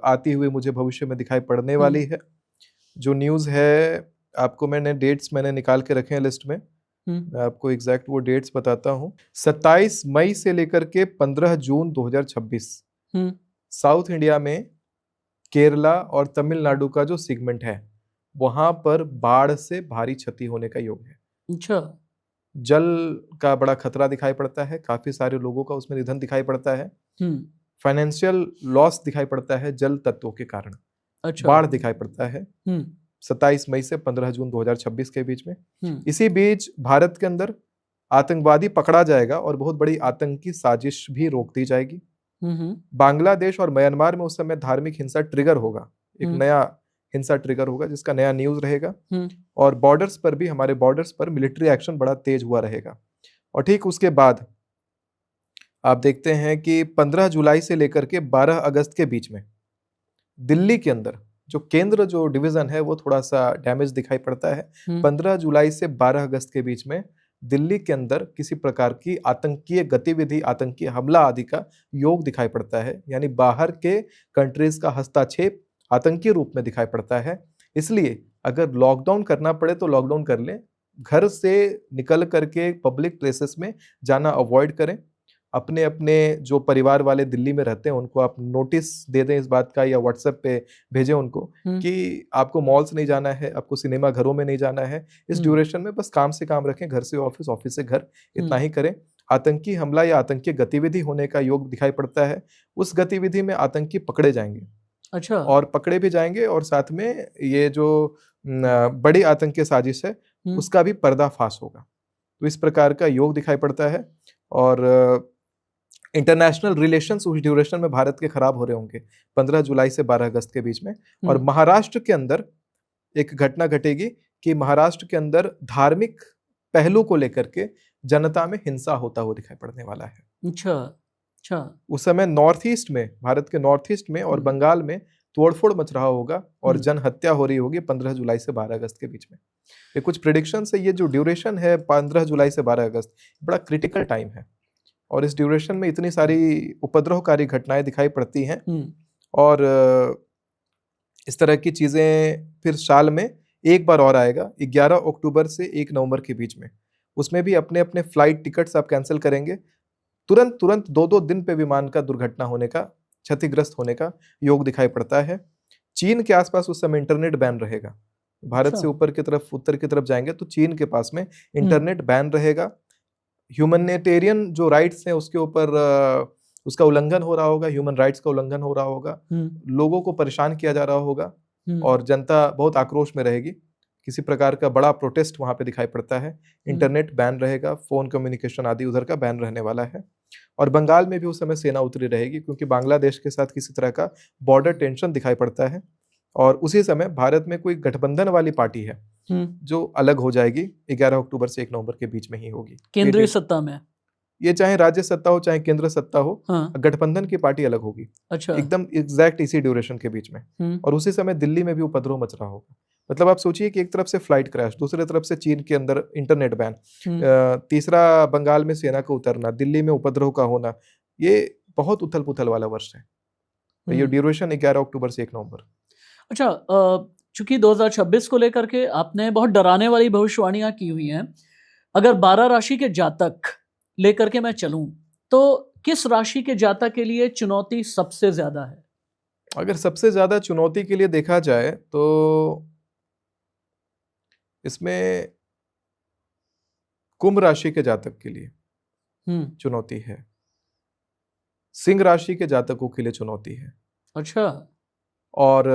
आती हुई मुझे भविष्य में दिखाई पड़ने वाली है। जो न्यूज़ है, आपको डेट्स मैंने निकाल के रखे हैं लिस्ट में, मैं आपको एग्जैक्ट वो डेट्स बताता हूँ। 27 मई से लेकर के 15 जून 2026 साउथ इंडिया में केरला और तमिलनाडु का जो सेगमेंट है वहां पर बाढ़ से भारी क्षति होने का योग है। अच्छा। जल का बड़ा खतरा दिखाई पड़ता है, काफी सारे लोगों का उसमें निधन दिखाई पड़ता है। फाइनेंशियल लॉस दिखाई पड़ता है जल तत्वों के कारण। अच्छा। बाढ़ दिखाई पड़ता है 27 मई से 15 जून 2026 के बीच में। इसी बीच भारत के अंदर आतंकवादी पकड़ा जाएगा और बहुत बड़ी आतंकी साजिश भी रोक दी जाएगी। बांग्लादेश और म्यांमार में उस समय धार्मिक हिंसा ट्रिगर होगा, एक नया हिंसा ट्रिगर होगा जिसका नया न्यूज रहेगा। और बॉर्डर्स पर भी, हमारे बॉर्डर्स पर मिलिट्री एक्शन बड़ा तेज हुआ रहेगा। और ठीक उसके बाद आप देखते हैं कि 15 जुलाई से लेकर के 12 अगस्त के बीच में दिल्ली के अंदर जो केंद्र जो डिवीजन है वो थोड़ा सा डैमेज दिखाई पड़ता है। 15 जुलाई से 12 अगस्त के बीच में दिल्ली के अंदर किसी प्रकार की आतंकीय गतिविधि, आतंकी हमला आदि का योग दिखाई पड़ता है। यानी बाहर के कंट्रीज का हस्तक्षेप आतंकी रूप में दिखाई पड़ता है। इसलिए अगर लॉकडाउन करना पड़े तो लॉकडाउन कर लें, घर से निकल करके पब्लिक प्लेसेस में जाना अवॉइड करें। अपने अपने जो परिवार वाले दिल्ली में रहते हैं उनको आप नोटिस दे दें इस बात का, या व्हाट्सएप पे भेजें उनको कि आपको मॉल्स नहीं जाना है, आपको सिनेमा घरों में नहीं जाना है। इस ड्यूरेशन में बस काम से काम रखें, घर से ऑफिस, ऑफिस से घर, इतना ही करें। आतंकी हमला या आतंकी गतिविधि होने का योग दिखाई पड़ता है। उस गतिविधि में आतंकी पकड़े जाएंगे। अच्छा। और पकड़े भी जाएंगे, और साथ में ये जो बड़ी आतंकी साजिश है उसका भी पर्दाफाश होगा। तो इस प्रकार का योग दिखाई पड़ता है। और इंटरनेशनल रिलेशंस उस ड्यूरेशन में भारत के खराब हो रहे होंगे 15 जुलाई से 12 अगस्त के बीच में। और महाराष्ट्र के अंदर एक घटना घटेगी कि महाराष्ट्र के अंदर धार्मिक पहलू को लेकर के जनता में हिंसा होता हुआ दिखाई पड़ने वाला है। अच्छा अच्छा। उस समय नॉर्थ ईस्ट में, भारत के नॉर्थ ईस्ट में और बंगाल में तोड़फोड़ मच रहा होगा और जन हत्या हो रही होगी 15 जुलाई से 12 अगस्त के बीच में। ये कुछ प्रेडिक्शन है। ये जो ड्यूरेशन है 15 जुलाई से 12 अगस्त बड़ा क्रिटिकल टाइम है, और इस ड्यूरेशन में इतनी सारी उपद्रवकारी घटनाएं दिखाई पड़ती हैं। और इस तरह की चीजें फिर साल में एक बार और आएगा 11 अक्टूबर से 1 नवंबर के बीच में। उसमें भी अपने अपने फ्लाइट टिकट्स आप कैंसिल करेंगे। तुरंत 2-2 दिन पे विमान का दुर्घटना होने का, क्षतिग्रस्त होने का योग दिखाई पड़ता है। चीन के आसपास उस समय इंटरनेट बैन रहेगा। भारत से ऊपर की तरफ, उत्तर की तरफ जाएंगे तो चीन के पास में इंटरनेट बैन रहेगा। ह्यूमैनिटेरियन जो राइट्स हैं उसके ऊपर उसका उल्लंघन हो रहा होगा, ह्यूमन राइट्स का उल्लंघन हो रहा होगा, लोगों को परेशान किया जा रहा होगा, और जनता बहुत आक्रोश में रहेगी। किसी प्रकार का बड़ा प्रोटेस्ट वहां पे दिखाई पड़ता है। इंटरनेट बैन रहेगा, फोन कम्युनिकेशन आदि उधर का बैन रहने वाला है। और बंगाल में भी उस समय सेना उतरी रहेगी, क्योंकि बांग्लादेश के साथ किसी तरह का बॉर्डर टेंशन दिखाई पड़ता है। और उसी समय भारत में कोई गठबंधन वाली पार्टी है जो अलग हो जाएगी 11 अक्टूबर से 1 नवंबर के बीच में ही होगी। केंद्रीय सत्ता में, ये चाहे राज्य सत्ता हो चाहे केंद्र सत्ता हो, हाँ, गठबंधन की पार्टी अलग होगी, अच्छा, एकदम एग्जैक्ट इसी ड्यूरेशन के बीच में। और उसी समय दिल्ली में भी उपद्रव मच रहा होगा। मतलब आप सोचिए कि एक तरफ से फ्लाइट क्रैश, दूसरी तरफ से चीन के अंदर इंटरनेट बैन, तीसरा बंगाल में सेना का उतरना, दिल्ली में उपद्रव का होना, ये बहुत उथल पुथल वाला वर्ष है। तो ये ड्यूरेशन 11 अक्टूबर से 1 नवंबर। अच्छा, चूंकि 2026 को लेकर के आपने बहुत डराने वाली भविष्यवाणियां की हुई हैं, अगर 12 राशि के जातक लेकर के मैं चलूं तो किस राशि के जातक के लिए चुनौती सबसे ज्यादा है? अगर सबसे ज्यादा चुनौती के लिए देखा जाए तो इसमें कुंभ राशि के जातक के लिए चुनौती है, सिंह राशि के जातकों के लिए चुनौती है, अच्छा, और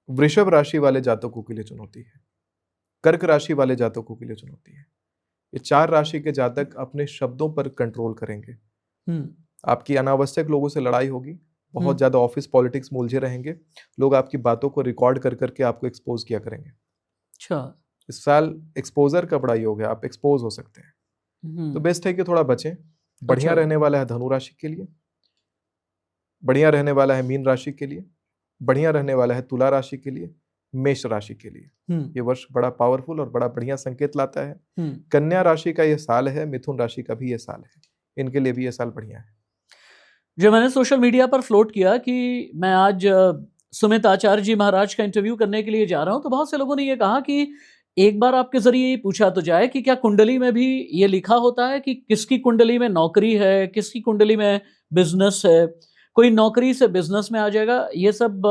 वृषभ राशि वाले जातकों के लिए चुनौती है, कर्क राशि वाले जातकों के लिए चुनौती है। ये 4 राशि के जातक अपने शब्दों पर कंट्रोल करेंगे। आपकी अनावश्यक लोगों से लड़ाई होगी, बहुत ज्यादा ऑफिस पॉलिटिक्स में उलझे रहेंगे, लोग आपकी बातों को रिकॉर्ड कर करके आपको एक्सपोज किया करेंगे। अच्छा, इस साल एक्सपोजर का बड़ा योग है, आप एक्सपोज हो सकते हैं, तो बेस्ट है कि थोड़ा बचें। बढ़िया रहने वाला है धनु राशि के लिए, बढ़िया रहने वाला है मीन राशि के लिए, बढ़िया रहने वाला है तुला राशि के लिए, मेष राशि के लिए। ये वर्ष बड़ा पावरफुल और बड़ा बढ़िया संकेत लाता है। कन्या राशि का ये साल है, मिथुन राशि का भी ये साल है, इनके लिए भी ये साल बढ़िया है। जो मैंने सोशल मीडिया पर फ्लोट किया कि मैं आज सुमित आचार्य जी महाराज का इंटरव्यू करने के लिए जा रहा हूं, तो बहुत से लोगों ने ये कहा कि एक बार आपके जरिए ये पूछा तो जाए कि क्या कुंडली में भी ये लिखा होता है कि किसकी कुंडली में नौकरी है, किसकी कुंडली में बिजनेस है, कोई नौकरी से बिजनेस में आ जाएगा, ये सब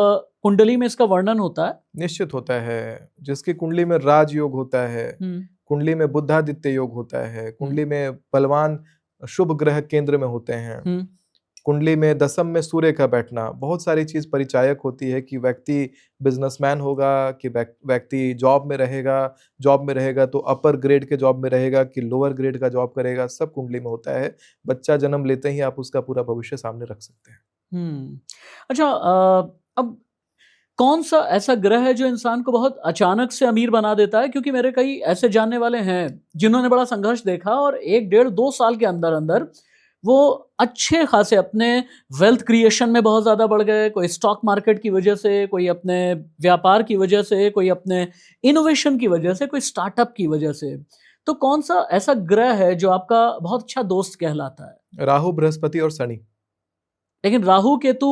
कुंडली में इसका वर्णन होता है? निश्चित होता है। जिसकी कुंडली में राज योग होता है, कुंडली में बुद्धादित्य योग होता है, कुंडली में बलवान शुभ ग्रह केंद्र में होते हैं, कुंडली में दशम में सूर्य का बैठना, बहुत सारी चीज परिचायक होती है कि व्यक्ति बिजनेसमैन होगा, कि व्यक्ति जॉब में रहेगा तो अपर ग्रेड के जॉब में रहेगा कि लोअर ग्रेड का जॉब करेगा, सब कुंडली में होता है। बच्चा जन्म लेते ही आप उसका पूरा भविष्य सामने रख सकते हैं। अच्छा, अब कौन सा ऐसा ग्रह है जो इंसान को बहुत अचानक से अमीर बना देता है? क्योंकि मेरे कई ऐसे जानने वाले हैं जिन्होंने बड़ा संघर्ष देखा और 1 डेढ़ 2 साल के अंदर अंदर वो अच्छे खासे अपने वेल्थ क्रिएशन में बहुत ज़्यादा बढ़ गए। कोई स्टॉक मार्केट की वजह से, कोई अपने व्यापार की वजह से, कोई अपने इनोवेशन की वजह से, कोई स्टार्टअप की वजह से। तो कौन सा ऐसा ग्रह है जो आपका बहुत अच्छा दोस्त कहलाता है? राहु, बृहस्पति और शनि। लेकिन राहु केतु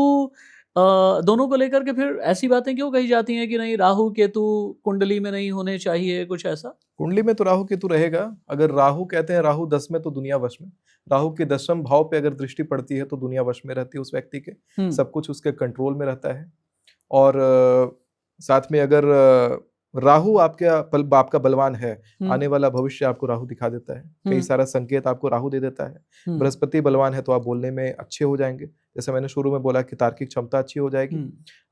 दोनों को लेकर के फिर ऐसी बातें क्यों कही जाती हैं कि नहीं राहु केतु कुंडली में नहीं होने चाहिए, कुछ ऐसा? कुंडली में तो राहु केतु रहेगा। अगर राहु कहते हैं राहु 10 में तो दुनिया वश में, राहु के 10वें भाव पे अगर दृष्टि पड़ती है तो दुनिया वश में रहती है उस व्यक्ति के, सब कुछ उसके कंट्रोल में रहता है। और साथ में अगर राहु आपका बलवान है, आने वाला भविष्य आपको राहु दिखा देता है, कई सारा संकेत आपको राहु दे देता है। बृहस्पति बलवान है तो आप बोलने में अच्छे हो जाएंगे, जैसे मैंने शुरू में बोला कि तार्किक क्षमता अच्छी हो जाएगी।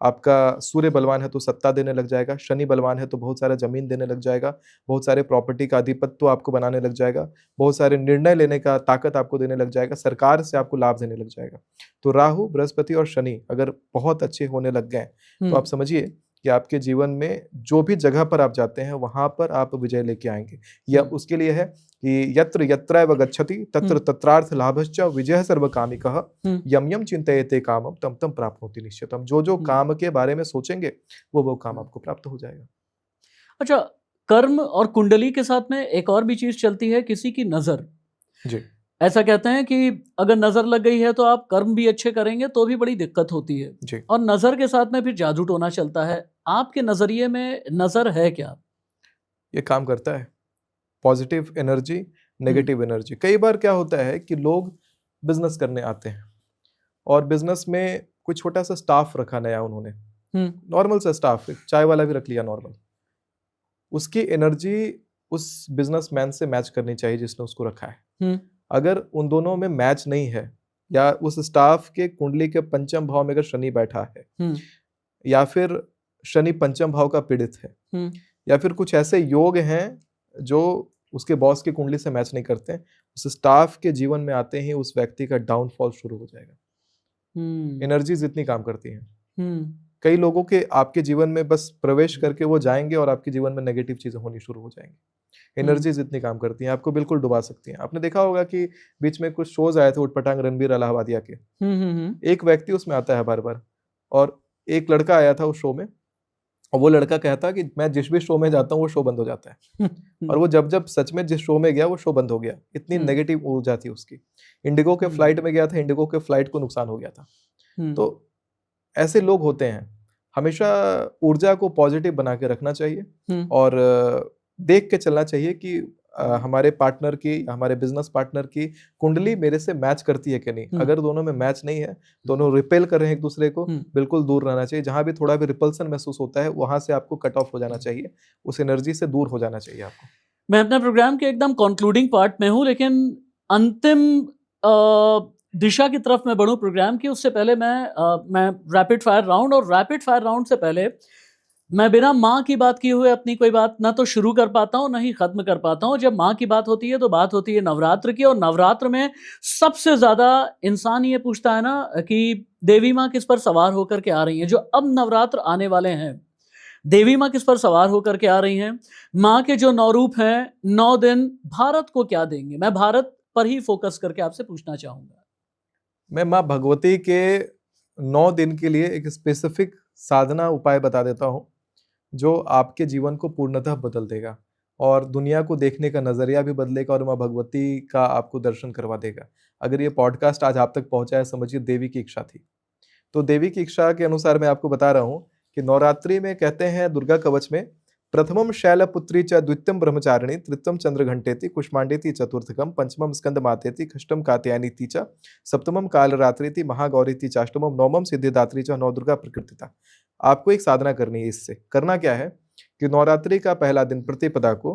आपका सूर्य बलवान है तो सत्ता देने लग जाएगा, शनि बलवान है तो बहुत सारा जमीन देने लग जाएगा, बहुत सारे प्रॉपर्टी का अधिपत्य आपको बनाने लग जाएगा, बहुत सारे निर्णय लेने का ताकत आपको देने लग जाएगा, सरकार से आपको लाभ देने लग जाएगा। तो राहु, बृहस्पति और शनि अगर बहुत अच्छे होने लग गए तो आप समझिए कि आपके जीवन में जो भी जगह पर आप जाते हैं वहां पर आप विजय लेके आएंगे। या उसके लिए है कि यत्र यत्रैव गच्छति तत्र तत्रार्थ लाभश्च विजय सर्वकामिकः यम यम चिंतयते कामम तम तम प्राप्नोति निश्चितम। जो काम के बारे में सोचेंगे वो काम आपको प्राप्त हो जाएगा। अच्छा, कर्म और कुंडली के साथ में एक और भी चीज चलती है, किसी की नजर। जी, ऐसा कहते हैं कि अगर नजर लग गई है तो आप कर्म भी अच्छे करेंगे तो भी बड़ी दिक्कत होती है जी। और नजर के साथ में फिर जादू टोना चलता है। आपके नजरिए में नजर है क्या? ये काम करता है, पॉजिटिव एनर्जी, नेगेटिव एनर्जी। कई बार क्या होता है कि लोग बिजनेस करने आते हैं और बिजनेस में कोई छोटा सा स्टाफ रखा नया उन्होंने, नॉर्मल सा स्टाफ, चाय वाला भी रख लिया नॉर्मल, उसकी एनर्जी उस बिजनेसमैन से मैच करनी चाहिए जिसने उसको रखा है। अगर उन दोनों में मैच नहीं है, या उस स्टाफ के कुंडली के पंचम भाव में अगर शनि बैठा है, या फिर शनि पंचम भाव का पीड़ित है, या फिर कुछ ऐसे योग हैं जो उसके बॉस की कुंडली से मैच नहीं करते, उस स्टाफ के जीवन में आते ही उस व्यक्ति का डाउनफॉल शुरू हो जाएगा। एनर्जीज इतनी काम करती हैं। कई लोगों के आपके जीवन में बस प्रवेश करके वो जाएंगे और आपके जीवन में नेगेटिव चीजें होनी शुरू हो जाएंगी। एनर्जीज इतनी काम करती हैं, आपको बिल्कुल डुबा सकती हैं। आपने देखा होगा कि बीच में कुछ शोज आए थे उटपटांग रणबीर इलाहाबादिया के, एक व्यक्ति उसमें आता है बार बार, और एक लड़का आया था उस शो में, और वो लड़का कहता कि मैं जिस भी शो में जाता हूँ वो शो बंद हो जाता है। और वो जब जब सच में जिस शो में गया वो शो बंद हो गया, इतनी नेगेटिव ऊर्जा थी उसकी। इंडिगो के फ्लाइट में गया था, इंडिगो के फ्लाइट को नुकसान हो गया था। तो ऐसे लोग होते हैं। हमेशा ऊर्जा को पॉजिटिव बना के रखना चाहिए और देख के चलना चाहिए कि हमारे पार्टनर की, हमारे बिजनेस पार्टनर की कुंडली मेरे से मैच करती है कि नहीं। अगर दोनों में मैच नहीं है, दोनों रिपेल कर रहे हैं एक दूसरे को, बिल्कुल दूर रहना चाहिए। जहां भी थोड़ा भी रिपल्सन महसूस होता है वहां से आपको कट ऑफ हो जाना चाहिए, उस एनर्जी से दूर हो जाना चाहिए आपको। मैं अपने प्रोग्राम के एकदम कंक्लूडिंग पार्ट में हूं, लेकिन अंतिम दिशा की तरफ मैं बढ़ूं प्रोग्राम की, उससे पहले मैं रैपिड फायर राउंड, और रैपिड फायर राउंड से पहले मैं बिना माँ की बात किए हुए अपनी कोई बात ना तो शुरू कर पाता हूँ ना ही खत्म कर पाता हूँ। जब माँ की बात होती है तो बात होती है नवरात्र की, और नवरात्र में सबसे ज्यादा इंसान ये पूछता है ना कि देवी माँ किस पर सवार होकर के आ रही है। जो अब नवरात्र आने वाले हैं, देवी माँ किस पर सवार होकर के आ रही हैं, माँ के जो 9 रूप हैं, 9 दिन भारत को क्या देंगे। मैं भारत पर ही फोकस करके आपसे पूछना चाहूंगा। मैं माँ भगवती के 9 दिन के लिए एक स्पेसिफिक साधना उपाय बता देता हूँ जो आपके जीवन को पूर्णतः बदल देगा और दुनिया को देखने का नजरिया भी बदलेगा और माँ भगवती का आपको दर्शन करवा देगा। अगर ये पॉडकास्ट आज आप तक पहुंचा है, समझिए देवी की इच्छा थी। तो देवी की इच्छा के अनुसार मैं आपको बता रहा हूँ कि नवरात्रि में कहते हैं दुर्गा कवच में, प्रथमम शैलपुत्री च द्वितीयम ब्रह्मचारिणी तृतीयम चंद्रघंटेति कुष्मांडेति चतुर्थकम पंचमम स्कंदमातेति षष्ठम कात्यायनीति च सप्तमम कालरात्रिति महागौरीति चाष्टमम नवमम सिद्धिदात्री च नौ दुर्गा प्रकृतिता। आपको एक साधना करनी है। इससे करना क्या है कि नवरात्रि का पहला दिन प्रतिपदा को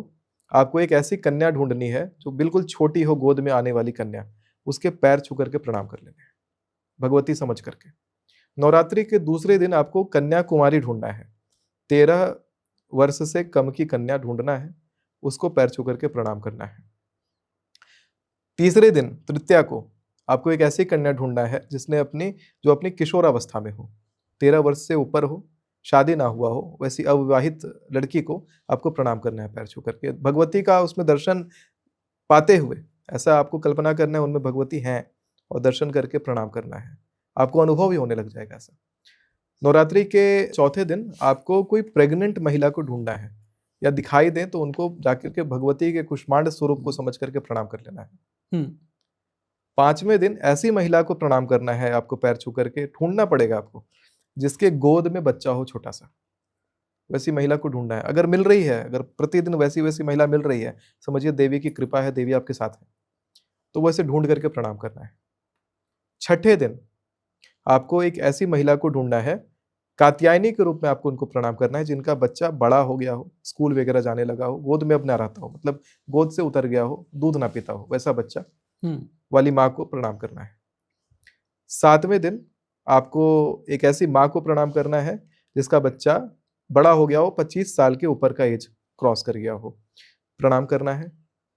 आपको एक ऐसी कन्या ढूंढनी है जो बिल्कुल छोटी हो, गोद में आने वाली कन्या, उसके पैर छू करके प्रणाम कर लेने हैं भगवती समझ करके। नवरात्रि के दूसरे दिन आपको कन्या कुमारी ढूंढना है, 13 वर्ष से कम की कन्या ढूंढना है, उसको पैर छू करके प्रणाम करना है। तीसरे दिन तृतीया को आपको एक ऐसी कन्या ढूंढना है जिसने जो अपनी किशोरावस्था में हो, 13 वर्ष से ऊपर हो, शादी ना हुआ हो, वैसी अविवाहित लड़की को आपको प्रणाम करना है पैर छू करके। भगवती का उसमें दर्शन पाते हुए ऐसा आपको कल्पना करना है उनमें भगवती हैं और दर्शन करके प्रणाम करना है। आपको अनुभव ही होने लग जाएगा ऐसा। नवरात्रि के चौथे दिन आपको कोई प्रेग्नेंट महिला को ढूंढना है या दिखाई दे तो उनको जाकर के भगवती के कुष्मांड स्वरूप को समझ करके प्रणाम कर लेना है। 5वें दिन ऐसी महिला को प्रणाम करना है, आपको पैर छू करके ढूंढना पड़ेगा आपको जिसके गोद में बच्चा हो छोटा सा, वैसी महिला को ढूंढना है। अगर मिल रही है, अगर प्रतिदिन वैसी महिला मिल रही है, समझिए देवी की कृपा है, देवी आपके साथ है, तो वैसे ढूंढ करके प्रणाम करना है। 6ठे दिन आपको एक ऐसी महिला को ढूंढना है, कात्यायनी के रूप में आपको उनको प्रणाम करना है जिनका बच्चा बड़ा हो गया हो, स्कूल वगैरह जाने लगा हो, गोद में अब ना रहता हो, मतलब गोद से उतर गया हो, दूध ना पीता हो, वैसा बच्चा वाली माँ को प्रणाम करना है। 7वें दिन आपको एक ऐसी माँ को प्रणाम करना है जिसका बच्चा बड़ा हो गया हो, 25 साल के ऊपर का एज क्रॉस कर गया हो, प्रणाम करना है।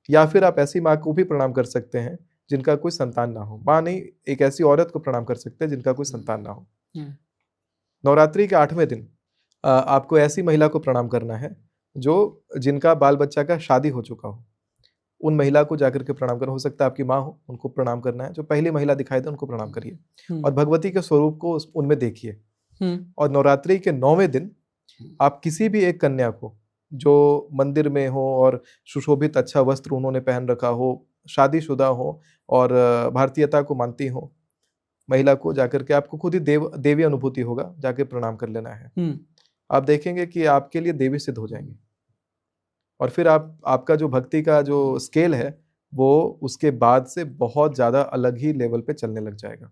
या फिर आप ऐसी माँ को भी प्रणाम कर सकते हैं जिनका कोई संतान ना हो। माँ नहीं, एक ऐसी औरत को प्रणाम कर सकते हैं जिनका कोई संतान ना हो। नवरात्रि के 8वें दिन आपको ऐसी महिला को प्रणाम करना है जिनका बाल बच्चा का शादी हो चुका हो, उन महिला को जाकर के प्रणाम करना। हो सकता है आपकी माँ हो, उनको प्रणाम करना है। जो पहली महिला दिखाई दे उनको प्रणाम करिए और भगवती के स्वरूप को उनमें देखिए। और नवरात्रि के 9वें दिन आप किसी भी एक कन्या को जो मंदिर में हो और सुशोभित अच्छा वस्त्र उन्होंने पहन रखा हो, शादीशुदा हो और भारतीयता को मानती हो, महिला को जाकर के आपको खुद ही देवी अनुभूति होगा, जाके प्रणाम कर लेना है। आप देखेंगे कि आपके लिए देवी सिद्ध हो जाएंगे और फिर आपका जो भक्ति का जो स्केल है वो उसके बाद से बहुत ज्यादा अलग ही लेवल पे चलने लग जाएगा।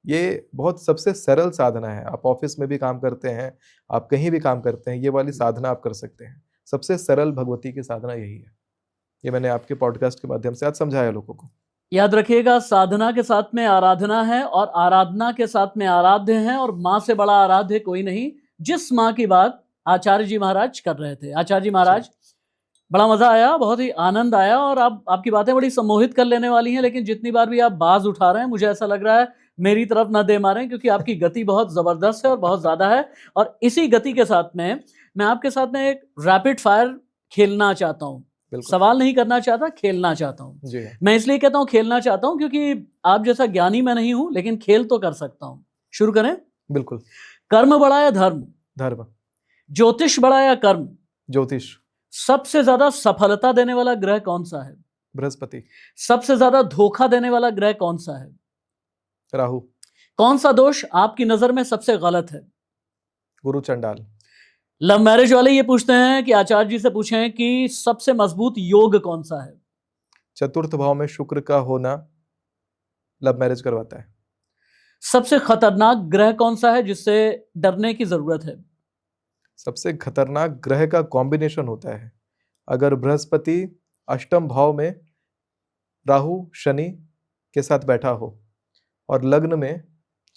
ये बहुत सबसे सरल साधना है। आप ऑफिस में भी काम करते हैं, आप कहीं भी काम करते हैं, ये वाली साधना आप कर सकते हैं। सबसे सरल भगवती की साधना यही है। ये मैंने आपके पॉडकास्ट के माध्यम से आज समझाया लोगों को। याद रखिएगा, साधना के साथ में आराधना है और आराधना के साथ में आराध्य है, और माँ से बड़ा आराध्य कोई नहीं। जिस माँ की बात आचार्य जी महाराज कर रहे थे, आचार्य जी महाराज, बड़ा मजा आया, बहुत ही आनंद आया, और आपकी बातें बड़ी सम्मोहित कर लेने वाली हैं। लेकिन जितनी बार भी आप बाज उठा रहे हैं, मुझे ऐसा लग रहा है मेरी तरफ ना दे मारें, क्योंकि आपकी गति बहुत जबरदस्त है और बहुत ज्यादा है। और इसी गति के साथ में मैं आपके साथ में एक रैपिड फायर खेलना चाहता हूँ। बिल्कुल। सवाल नहीं करना चाहता, खेलना चाहता हूँ। जी हाँ। मैं इसलिए कहता हूँ खेलना चाहता हूँ क्योंकि आप जैसा ज्ञानी मैं नहीं हूं, लेकिन खेल तो कर सकता हूं। शुरू करें। बिल्कुल। कर्म बड़ा या धर्म? धर्म। ज्योतिष बड़ा या कर्म? ज्योतिष। सबसे ज्यादा सफलता देने वाला ग्रह कौन सा है? बृहस्पति। सबसे ज्यादा धोखा देने वाला ग्रह कौन सा है? राहु। कौन सा दोष आपकी नजर में सबसे गलत है? गुरु चंडाल। लव मैरिज वाले ये पूछते हैं कि आचार्य जी से पूछें कि सबसे मजबूत योग कौन सा है? चतुर्थ भाव में शुक्र का होना लव मैरिज करवाता है। सबसे खतरनाक ग्रह कौन सा है जिससे डरने की जरूरत है? सबसे खतरनाक ग्रह का कॉम्बिनेशन होता है, अगर बृहस्पति अष्टम भाव में राहु शनि के साथ बैठा हो और लग्न में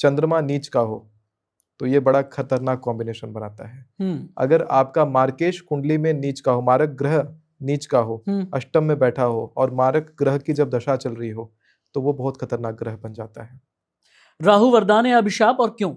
चंद्रमा नीच का हो, तो ये बड़ा खतरनाक कॉम्बिनेशन बनाता है। अगर आपका मार्केश कुंडली में नीच का हो, मारक ग्रह नीच का हो, अष्टम में बैठा हो और मारक ग्रह की जब दशा चल रही हो, तो वो बहुत खतरनाक ग्रह बन जाता है। राहु वरदान या अभिशाप, और क्यों?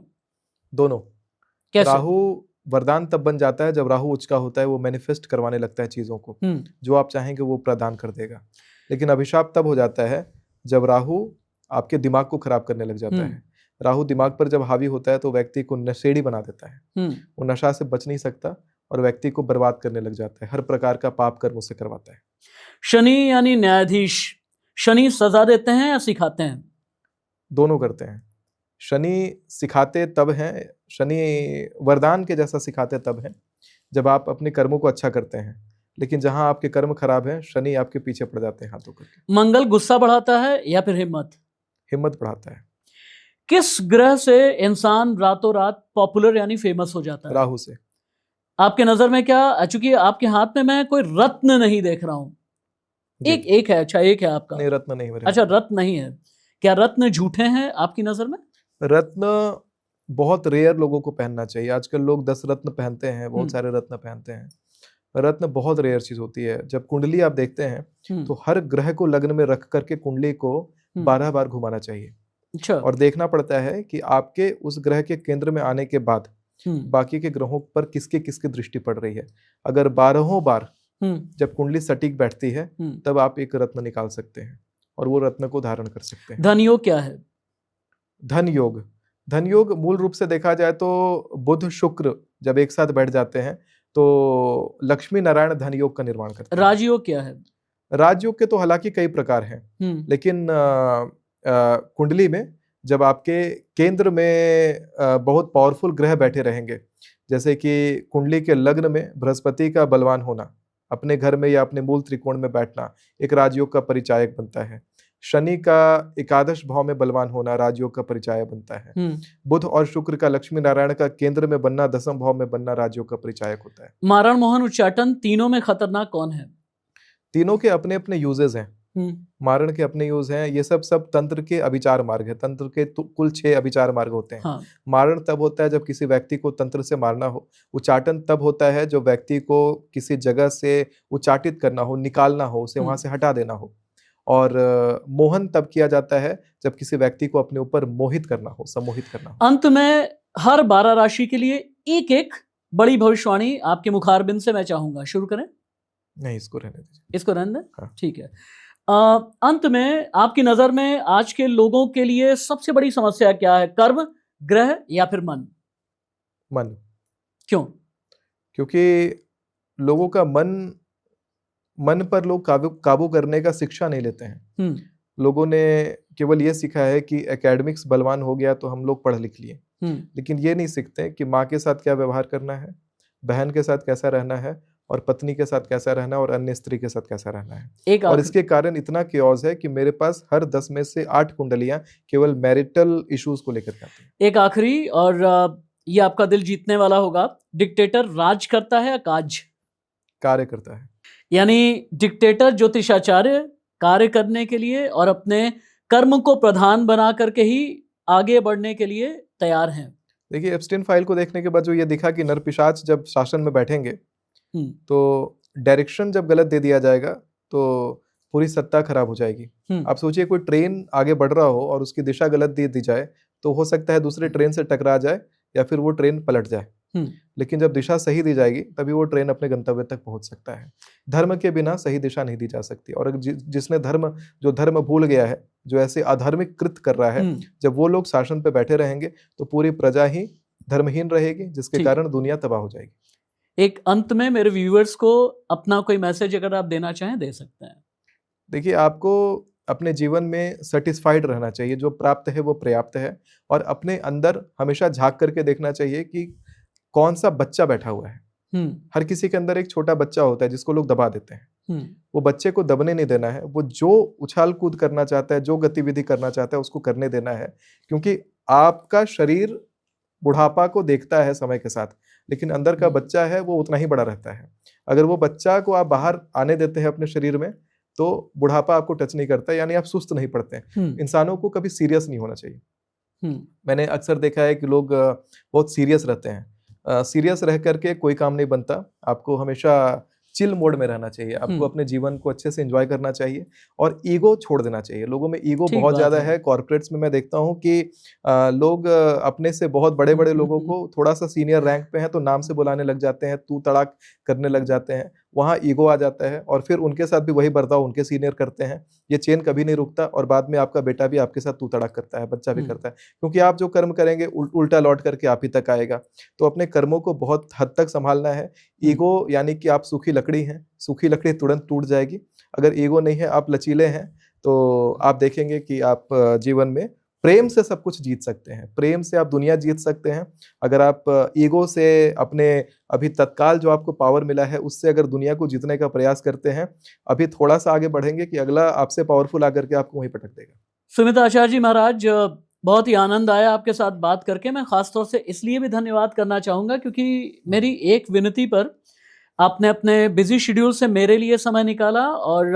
दोनों। कैसे? राहु वरदान तब बन जाता है जब राहु उच्च का होता है, वो मैनिफेस्ट करवाने लगता है चीजों को, जो आप चाहेंगे वो प्रदान कर देगा। लेकिन अभिशाप तब हो जाता है जब राहु आपके दिमाग को खराब करने लग जाता है। राहु दिमाग पर जब हावी होता है तो व्यक्ति को नशेड़ी बना देता है। वो नशा से बच नहीं सकता और व्यक्ति को बर्बाद करने लग जाता है, हर प्रकार का पाप कर्म उसे करवाता है। शनि यानी न्यायाधीश, शनि सजा देते हैं या सिखाते हैं? दोनों करते हैं। शनि सिखाते तब हैं, शनि वरदान के जैसा सिखाते तब हैं जब आप अपने कर्मों को अच्छा करते हैं, लेकिन जहां आपके कर्म खराब हैं, शनि आपके पीछे पड़ जाते हैं हाथों करके। मंगल गुस्सा बढ़ाता है या फिर हिम्मत? हिम्मत बढ़ाता है। किस ग्रह से इंसान रातों रात पॉपुलर यानी फेमस हो जाता है? राहु से। आपके नजर में क्या, चूंकि आपके हाथ में मैं कोई रत्न नहीं देख रहा हूं। एक है। अच्छा, एक है आपका। नहीं, रत्न नहीं मेरे। अच्छा, रत्न नहीं है। क्या रत्न झूठे हैं आपकी नजर में? रत्न बहुत रेयर लोगों को पहनना चाहिए। आजकल लोग 10 रत्न पहनते हैं, बहुत सारे रत्न पहनते हैं। रत्न बहुत रेयर चीज होती है। जब कुंडली आप देखते हैं तो हर ग्रह को लग्न में रख करके कुंडली को 12 बार घुमाना चाहिए। अच्छा। और देखना पड़ता है कि आपके उस ग्रह के केंद्र में आने के बाद बाकी के ग्रहों पर किसकी किसकी दृष्टि पड़ रही है। अगर 12 बार जब कुंडली सटीक बैठती है तब आप एक रत्न निकाल सकते हैं और वो रत्न को धारण कर सकते हैं। धन योग क्या है? धन योग। धन योग मूल रूप से देखा जाए तो बुध शुक्र जब एक साथ बैठ जाते हैं तो लक्ष्मी नारायण धन योग का निर्माण करते हैं। राजयोग क्या है? राजयोग के तो हालांकि कई प्रकार हैं, लेकिन कुंडली में जब आपके केंद्र में बहुत पावरफुल ग्रह बैठे रहेंगे, जैसे कि कुंडली के लग्न में बृहस्पति का बलवान होना, अपने घर में या अपने मूल त्रिकोण में बैठना एक राजयोग का परिचायक बनता है। शनि का एकादश भाव में बलवान होना राजयोग का परिचायक बनता है। बुध और शुक्र का लक्ष्मी नारायण का केंद्र में बनना, दसम भाव में बनना राजयोग का परिचायक होता है। मारण मोहन उच्चाटन, तीनों में खतरनाक कौन है? तीनों के अपने अपने यूजेस हैं। मारण के अपने यूज हैं। ये सब तंत्र के अभिचार मार्ग है। तंत्र के कुल 6 अभिचार मार्ग होते हैं। हाँ। मारण तब होता है जब किसी व्यक्ति को तंत्र से मारना हो। उच्चाटन तब होता है जो व्यक्ति को किसी जगह से उच्चाटित करना हो, निकालना हो, उसे वहां से हटा देना हो। और मोहन तब किया जाता है जब किसी व्यक्ति को अपने ऊपर मोहित करना हो, सम्मोहित करना हो। अंत में हर 12 राशि के लिए एक एक बड़ी भविष्यवाणी आपके मुखारबिंद से मैं चाहूंगा। शुरू करें? नहीं, इसको रहने दीजिए। इसको रहने दें? हाँ। ठीक है। अंत में आपकी नजर में आज के लोगों के लिए सबसे बड़ी समस्या क्या है? कर्म, ग्रह या फिर मन? मन। क्यों? क्योंकि लोगों का मन पर लोग काबू करने का शिक्षा नहीं लेते हैं। लोगों ने केवल ये सीखा है कि एकेडमिक्स बलवान हो गया तो हम लोग पढ़ लिख लिए, लेकिन ये नहीं सीखते कि माँ के साथ क्या व्यवहार करना है, बहन के साथ कैसा रहना है, और पत्नी के साथ कैसा रहना है, और अन्य स्त्री के साथ कैसा रहना है। और इसके कारण इतना केओस है कि मेरे पास हर 10 में से 8 कुंडलियां केवल मैरिटल इश्यूज को लेकर के आती हैं। एक आखिरी, और ये आपका दिल जीतने वाला होगा। डिक्टेटर राज करता है या काज? कार्य करता है। यानी डिक्टेटर ज्योतिषाचार्य कार्य करने के लिए और अपने कर्म को प्रधान बना करके ही आगे बढ़ने के लिए तैयार हैं। देखिए, एप्स्टीन फाइल को देखने के बाद जो ये दिखा कि नरपिशाच जब शासन में बैठेंगे तो डायरेक्शन जब गलत दे दिया जाएगा तो पूरी सत्ता खराब हो जाएगी। हम्म, आप सोचिए कोई ट्रेन आगे बढ़ रहा हो और उसकी दिशा गलत दे दी जाए तो हो सकता है दूसरे ट्रेन से टकरा जाए या फिर वो ट्रेन पलट जाए। हम्म, लेकिन जब दिशा सही दी जाएगी तभी वो ट्रेन अपने गंतव्य तक पहुंच सकता है। धर्म के बिना सही दिशा नहीं दी जा सकती। और जिसने जो धर्म भूल गया है, जो ऐसे अधार्मिक कृत कर रहा है, हम्म, जब वो लोग शासन पे बैठे रहेंगे तो पूरी प्रजा ही धर्महीन रहेगी, जिसके ठीक। कारण दुनिया तबाह हो जाएगी। एक अंत में मेरे व्यूअर्स को अपना कोई मैसेज अगर आप देना चाहें दे सकते हैं। देखिए, आपको अपने जीवन में सेटिस्फाइड रहना चाहिए, जो प्राप्त है वो पर्याप्त है। और अपने अंदर हमेशा झांक करके देखना चाहिए कि कौन सा बच्चा बैठा हुआ है। हम्म, हर किसी के अंदर एक छोटा बच्चा होता है जिसको लोग दबा देते हैं। हम्म, वो बच्चे को दबने नहीं देना है। वो जो उछाल कूद करना चाहता है, जो गतिविधि करना चाहता है, उसको करने देना है। क्योंकि आपका शरीर बुढ़ापा को देखता है समय के साथ, लेकिन अंदर का बच्चा है वो उतना ही बड़ा रहता है। अगर वो बच्चा को आप बाहर आने देते हैं अपने शरीर में तो बुढ़ापा आपको टच नहीं करता, यानी आप सुस्त नहीं पड़ते हैं। हम्म, इंसानों को कभी सीरियस नहीं होना चाहिए। हम्म, मैंने अक्सर देखा है कि लोग बहुत सीरियस रहते हैं। सीरियस रह करके कोई काम नहीं बनता। आपको हमेशा चिल मोड में रहना चाहिए। आपको अपने जीवन को अच्छे से एंजॉय करना चाहिए और ईगो छोड़ देना चाहिए। लोगों में ईगो ठीक बहुत बात ज़्यादा है। है। कॉर्पोरेट्स में मैं देखता हूँ कि लोग अपने से बहुत बड़े-बड़े लोगों को, थोड़ा सा सीनियर रैंक पे हैं तो नाम से बुलाने लग जाते हैं, तू तड़ाक करने लग जाते हैं। वहाँ ईगो आ जाता है और फिर उनके साथ भी वही बर्ताव उनके सीनियर करते हैं। ये चेन कभी नहीं रुकता और बाद में आपका बेटा भी आपके साथ तू तड़ाक करता है, बच्चा भी हम्म, करता है। क्योंकि आप जो कर्म करेंगे उल्टा लौट करके आप ही तक आएगा। तो अपने कर्मों को बहुत हद तक संभालना है। ईगो यानी कि आप सूखी लकड़ी हैं, सूखी लकड़ी तुरंत टूट जाएगी। अगर ईगो नहीं है, आप लचीले हैं, तो आप देखेंगे कि आप जीवन में प्रेम से सब कुछ जीत सकते हैं। प्रेम से आप दुनिया जीत सकते हैं। अगर आप ईगो से अपने अभी तत्काल जो आपको पावर मिला है उससे अगर दुनिया को जीतने का प्रयास करते हैं, अभी थोड़ा सा आगे बढ़ेंगे कि अगला आपसे पावरफुल आकर के आपको वहीं पटक देगा। सुमित आचार्य जी महाराज, बहुत ही आनंद आया आपके साथ बात करके। मैं खासतौर से इसलिए भी धन्यवाद करना चाहूँगा क्योंकि मेरी एक विनती पर आपने अपने बिजी शेड्यूल से मेरे लिए समय निकाला और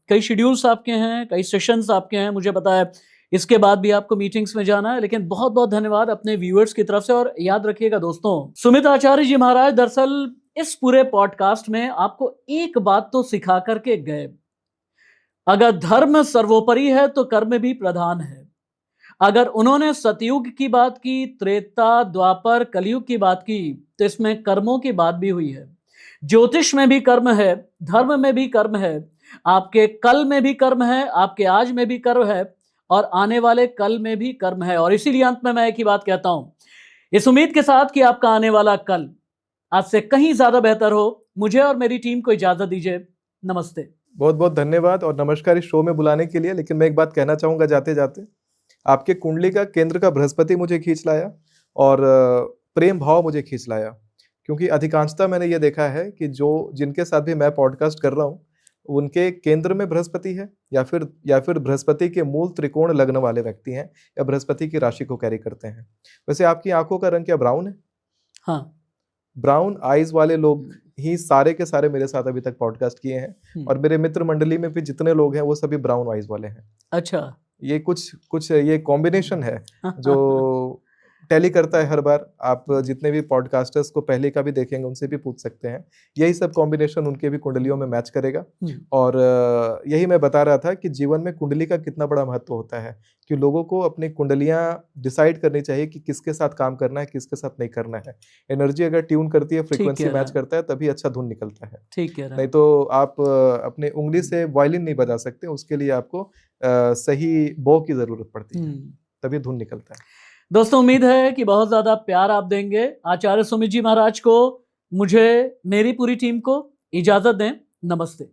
कई शेड्यूल्स आपके हैं, कई सेशंस आपके हैं, मुझे पता है इसके बाद भी आपको मीटिंग्स में जाना है। लेकिन बहुत बहुत धन्यवाद अपने व्यूअर्स की तरफ से। और याद रखिएगा दोस्तों, सुमित आचार्य जी महाराज दरअसल इस पूरे पॉडकास्ट में आपको एक बात तो सिखा करके गए, अगर धर्म सर्वोपरि है तो कर्म भी प्रधान है। अगर उन्होंने सतयुग की बात की, त्रेता द्वापर कलयुग की बात की, तो इसमें कर्मों की बात भी हुई है। ज्योतिष में भी कर्म है, धर्म में भी कर्म है, आपके कल में भी कर्म है, आपके आज में भी कर्म है और आने वाले कल में भी कर्म है। और इसीलिए अंत में मैं एक ही बात कहता हूं, इस उम्मीद के साथ कि आपका आने वाला कल आज से कहीं ज्यादा बेहतर हो, मुझे और मेरी टीम को इजाजत दीजिए। नमस्ते। बहुत बहुत धन्यवाद और नमस्कार इस शो में बुलाने के लिए। लेकिन मैं एक बात कहना चाहूँगा जाते जाते, आपके कुंडली का केंद्र का बृहस्पति मुझे खींच लाया और प्रेम भाव मुझे खींच लाया। क्योंकि अधिकांशतः मैंने ये देखा है कि जिनके साथ भी मैं पॉडकास्ट कर रहा हूँ उनके केंद्र में बृहस्पति है या फिर बृहस्पति के मूल त्रिकोण लग्न वाले व्यक्ति हैं या बृहस्पति की राशि को कैरी करते हैं। वैसे आपकी आंखों का रंग क्या ब्राउन है? हाँ। ब्राउन आईज वाले लोग ही सारे के सारे मेरे साथ अभी तक पॉडकास्ट किए हैं और मेरे मित्र मंडली में भी जितने लोग हैं वो सभी ब्राउन आईज वाले हैं। अच्छा। ये कुछ ये कॉम्बिनेशन है जो टैली करता है हर बार। आप जितने भी पॉडकास्टर्स को पहले का भी देखेंगे उनसे भी पूछ सकते हैं, यही सब कॉम्बिनेशन उनके भी कुंडलियों में मैच करेगा। और यही मैं बता रहा था कि जीवन में कुंडली का कितना बड़ा महत्व होता है कि लोगों को अपनी कुंडलियां डिसाइड करनी चाहिए कि किसके साथ काम करना है, किसके साथ नहीं करना है। एनर्जी अगर ट्यून करती है, फ्रीक्वेंसी मैच करता है, तभी अच्छा धुन निकलता है। ठीक है। नहीं तो आप अपने उंगली से वायलिन नहीं बजा सकते, उसके लिए आपको सही बो की जरूरत पड़ती है, तभी धुन निकलता है। दोस्तों, उम्मीद है कि बहुत ज्यादा प्यार आप देंगे आचार्य सुमित जी महाराज को, मुझे, मेरी पूरी टीम को। इजाजत दें। नमस्ते।